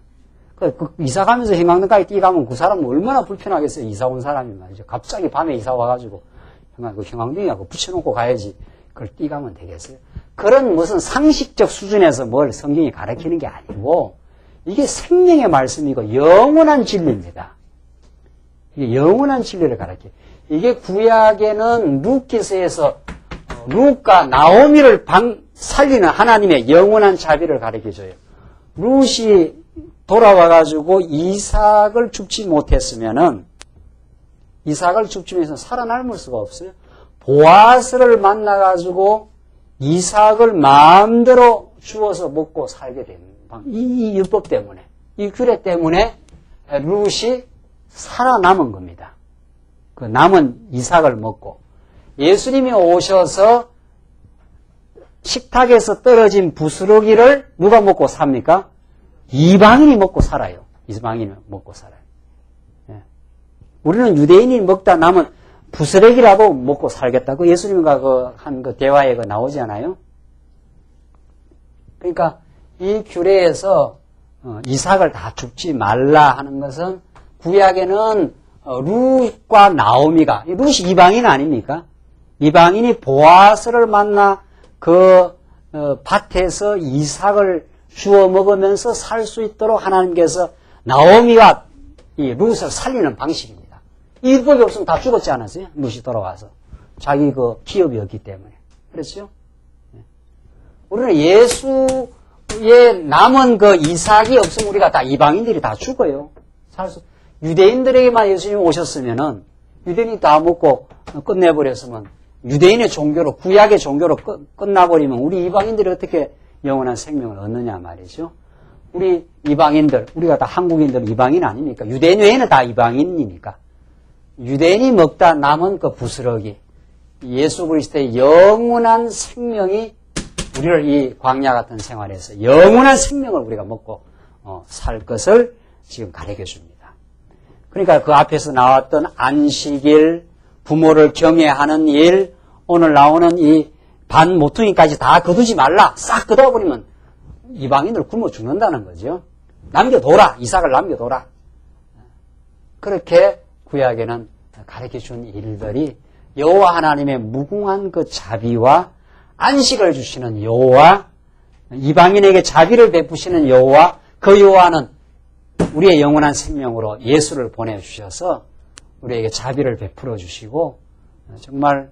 A: 이사 가면서 형광등까지 띠가면 그 사람은 얼마나 불편하겠어요. 이사 온 사람이 말이죠. 갑자기 밤에 이사 와가지고 형광등이하고 붙여놓고 가야지. 그걸 띠가면 되겠어요. 그런 무슨 상식적 수준에서 뭘 성경이 가르치는 게 아니고 이게 생명의 말씀이고 영원한 진리입니다. 이게 영원한 진리를 가르쳐요. 이게 구약에는 룻기서에서 룻과 나오미를 살리는 하나님의 영원한 자비를 가르쳐줘요. 룻이 돌아와가지고 이삭을 줍지 못했으면은 이삭을 줍지 못해서 살아남을 수가 없어요. 보아스를 만나가지고 이삭을 마음대로 주어서 먹고 살게 됩니다. 이 율법 때문에, 이 규례 때문에 룻이 살아남은 겁니다. 그 남은 이삭을 먹고 예수님이 오셔서 식탁에서 떨어진 부스러기를 누가 먹고 삽니까? 이방인이 먹고 살아요. 이방인이 먹고 살아요. 예. 우리는 유대인이 먹다 남은 부스러기라도 먹고 살겠다고 예수님과 한 대화에 나오지 않아요? 그러니까 이 규례에서 이삭을 다 줍지 말라 하는 것은 구약에는 룻과 나오미가, 룻이 이방인 아닙니까? 이방인이 보아스를 만나 그 밭에서 이삭을 주워 먹으면서 살 수 있도록 하나님께서 나오미와 이 룻을 살리는 방식입니다. 이 율법이 없으면 다 죽었지 않았어요? 룻이 돌아와서. 자기 그 기업이었기 때문에. 그렇죠? 우리는 예수의 남은 그 이삭이 없으면 우리가 다 이방인들이 다 죽어요. 유대인들에게만 예수님이 오셨으면은 유대인이 다 먹고 끝내버렸으면 유대인의 종교로 구약의 종교로 끝나버리면 우리 이방인들이 어떻게 영원한 생명을 얻느냐 말이죠. 우리 이방인들, 우리가 다 한국인들 이방인 아닙니까? 유대인 외에는 다 이방인이니까. 유대인이 먹다 남은 그 부스러기, 예수 그리스도의 영원한 생명이 우리를 이 광야 같은 생활에서 영원한 생명을 우리가 먹고 살 것을 지금 가르쳐 줍니다. 그러니까 그 앞에서 나왔던 안식일, 부모를 경외하는 일, 오늘 나오는 이 반모퉁이까지 다 거두지 말라. 싹 거둬버리면 이방인들 굶어 죽는다는 거죠. 남겨둬라. 이삭을 남겨둬라. 그렇게 구약에는 가르쳐준 일들이 여호와 하나님의 무궁한 그 자비와 안식을 주시는 여호와, 이방인에게 자비를 베푸시는 여호와, 그 여호와는 우리의 영원한 생명으로 예수를 보내주셔서 우리에게 자비를 베풀어 주시고 정말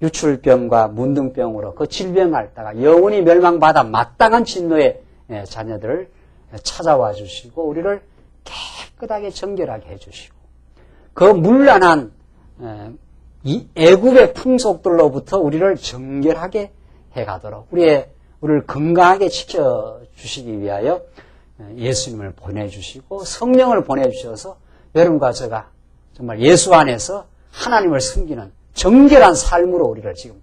A: 유출병과 문둥병으로 그 질병 앓다가 영원히 멸망받아 마땅한 진노의 자녀들을 찾아와 주시고 우리를 깨끗하게 정결하게 해주시고 그 문란한 이 애굽의 풍속들로부터 우리를 정결하게 해가도록 우리를 건강하게 지켜주시기 위하여 예수님을 보내주시고 성령을 보내주셔서 여러분과 제가 정말 예수 안에서 하나님을 섬기는 정결한 삶으로 우리를 지금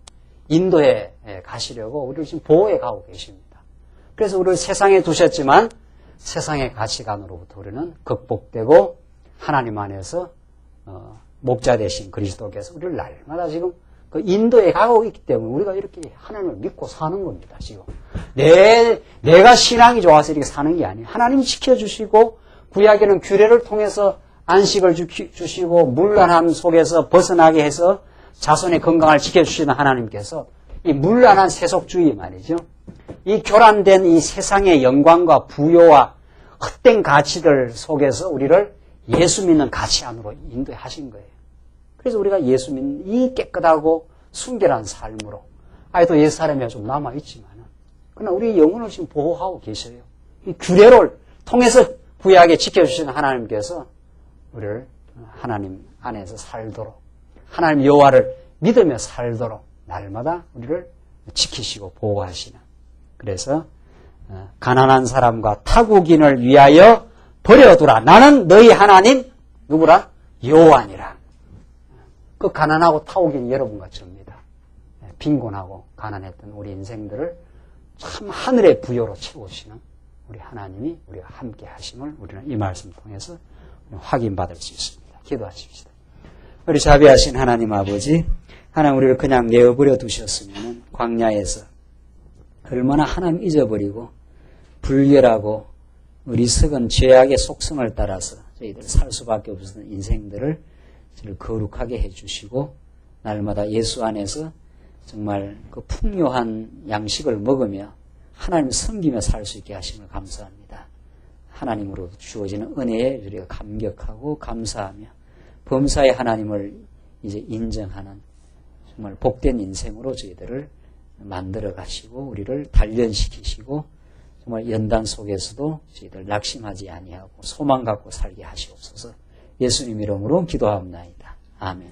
A: 인도해 가시려고 우리를 지금 보호해 가고 계십니다. 그래서 우리를 세상에 두셨지만 세상의 가치관으로부터 우리는 극복되고 하나님 안에서 목자 되신 그리스도께서 우리를 날마다 지금 그 인도에 가고 있기 때문에 우리가 이렇게 하나님을 믿고 사는 겁니다. 지금 내가 신앙이 좋아서 이렇게 사는 게 아니에요. 하나님이 지켜주시고 구약에는 규례를 통해서 안식을 주시고 문란함 속에서 벗어나게 해서 자손의 건강을 지켜주시는 하나님께서 이 문란한 세속주의 말이죠. 이 교란된 이 세상의 영광과 부요와 헛된 가치들 속에서 우리를 예수 믿는 가치 안으로 인도하신 거예요. 그래서 우리가 예수 믿는 이 깨끗하고 순결한 삶으로 아직도 옛 사람이 좀 남아있지만 그러나 우리 영혼을 지금 보호하고 계셔요. 이 규례를 통해서 구약에 지켜주시는 하나님께서 우리를 하나님 안에서 살도록 하나님 여호와를 믿으며 살도록 날마다 우리를 지키시고 보호하시는 그래서 가난한 사람과 타국인을 위하여 버려두라. 나는 너희 하나님 누구라? 여호와니라. 그 가난하고 타국인 여러분과 저입니다. 빈곤하고 가난했던 우리 인생들을 참 하늘의 부여로 채우시는 우리 하나님이 우리와 함께 하심을 우리는 이 말씀 통해서 확인받을 수 있습니다. 기도하십시다. 우리 자비하신 하나님 아버지, 하나님 우리를 그냥 내어버려 두셨으면 광야에서 얼마나 하나님 잊어버리고 불결하고 어리석은 죄악의 속성을 따라서 저희들 살 수밖에 없었던 인생들을 저를 거룩하게 해주시고 날마다 예수 안에서 정말 그 풍요한 양식을 먹으며 하나님을 섬기며 살 수 있게 하심을 감사합니다. 하나님으로 주어지는 은혜에 우리가 감격하고 감사하며 범사의 하나님을 이제 인정하는 정말 복된 인생으로 저희들을 만들어 가시고 우리를 단련시키시고 정말 연단 속에서도 저희들 낙심하지 아니하고 소망 갖고 살게 하시옵소서. 예수님 이름으로 기도합니다. 아멘.